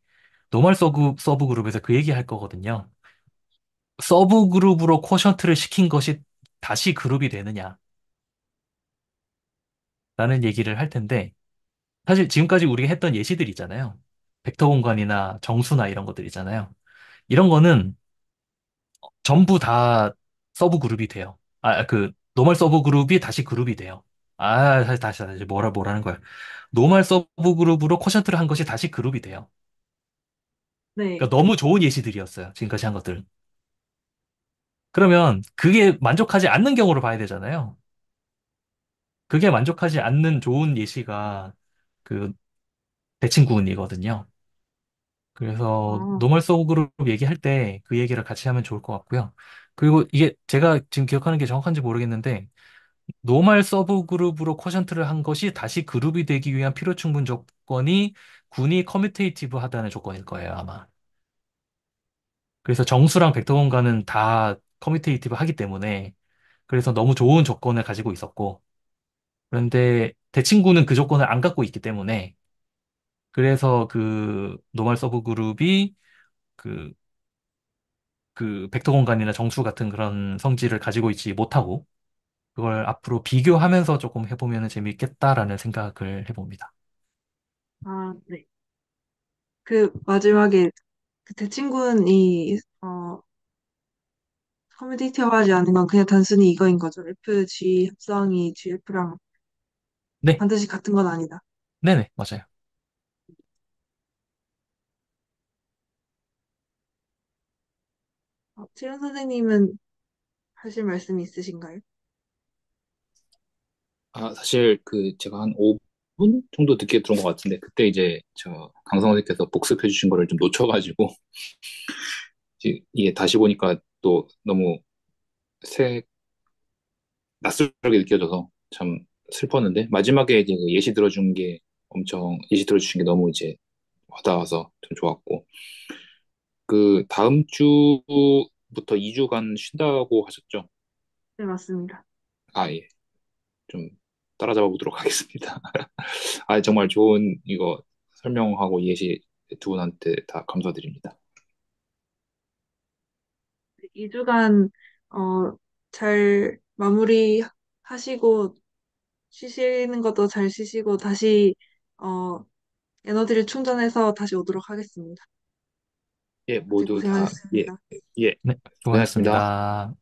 노멀 서브 그룹에서 그 얘기 할 거거든요. 서브 그룹으로 쿼션트를 시킨 것이 다시 그룹이 되느냐라는 얘기를 할 텐데 사실 지금까지 우리가 했던 예시들 있잖아요. 벡터 공간이나 정수나 이런 것들 있잖아요. 이런 거는 전부 다 서브 그룹이 돼요. 노멀 서브 그룹이 다시 그룹이 돼요. 다시, 뭐라는 거야. 노멀 서브 그룹으로 쿼션트를 한 것이 다시 그룹이 돼요. 네. 그러니까 너무 좋은 예시들이었어요. 지금까지 한 것들은. 그러면 그게 만족하지 않는 경우를 봐야 되잖아요. 그게 만족하지 않는 좋은 예시가 그 대칭군이거든요. 그래서 아, 노멀 서브 그룹 얘기할 때 그 얘기를 같이 하면 좋을 것 같고요. 그리고 이게 제가 지금 기억하는 게 정확한지 모르겠는데 노멀 서브 그룹으로 쿼션트를 한 것이 다시 그룹이 되기 위한 필요 충분 조건이 군이 커뮤테이티브 하다는 조건일 거예요, 아마. 그래서 정수랑 벡터 공간은 다 커뮤테이티브 하기 때문에 그래서 너무 좋은 조건을 가지고 있었고 그런데 대칭구는 그 조건을 안 갖고 있기 때문에 그래서 그 노멀 서브 그룹이 그, 그 벡터 공간이나 정수 같은 그런 성질을 가지고 있지 못하고 그걸 앞으로 비교하면서 조금 해보면 재밌겠다라는 생각을 해봅니다. 네. 마지막에 그 대친군이, 커뮤니티화하지 않은 건 그냥 단순히 이거인 거죠. FG 합성이 GF랑 네, 반드시 같은 건 아니다. 네네, 맞아요. 채연 선생님은 하실 말씀이 있으신가요? 사실 제가 한 분 정도 늦게 들어온 것 같은데, 그때 이제 저 강성 선생님께서 복습해 주신 거를 좀 놓쳐가지고, 이게 다시 보니까 또 너무 새, 낯설게 느껴져서 참 슬펐는데, 마지막에 이제 그 예시 들어주신 게 너무 이제 와닿아서 좀 좋았고, 그 다음 주부터 2주간 쉰다고 하셨죠? 네, 맞습니다. 아, 예. 좀 따라잡아 보도록 하겠습니다. 아, 정말 좋은 이거 설명하고 예시 두 분한테 다 감사드립니다. 2주간, 잘 마무리하시고, 쉬시는 것도 잘 쉬시고, 다시, 어, 에너지를 충전해서 다시 오도록 하겠습니다. 예, 다들 모두 다, 예, 고생하셨습니다. 예, 네, 고생하셨습니다. 수고하셨습니다.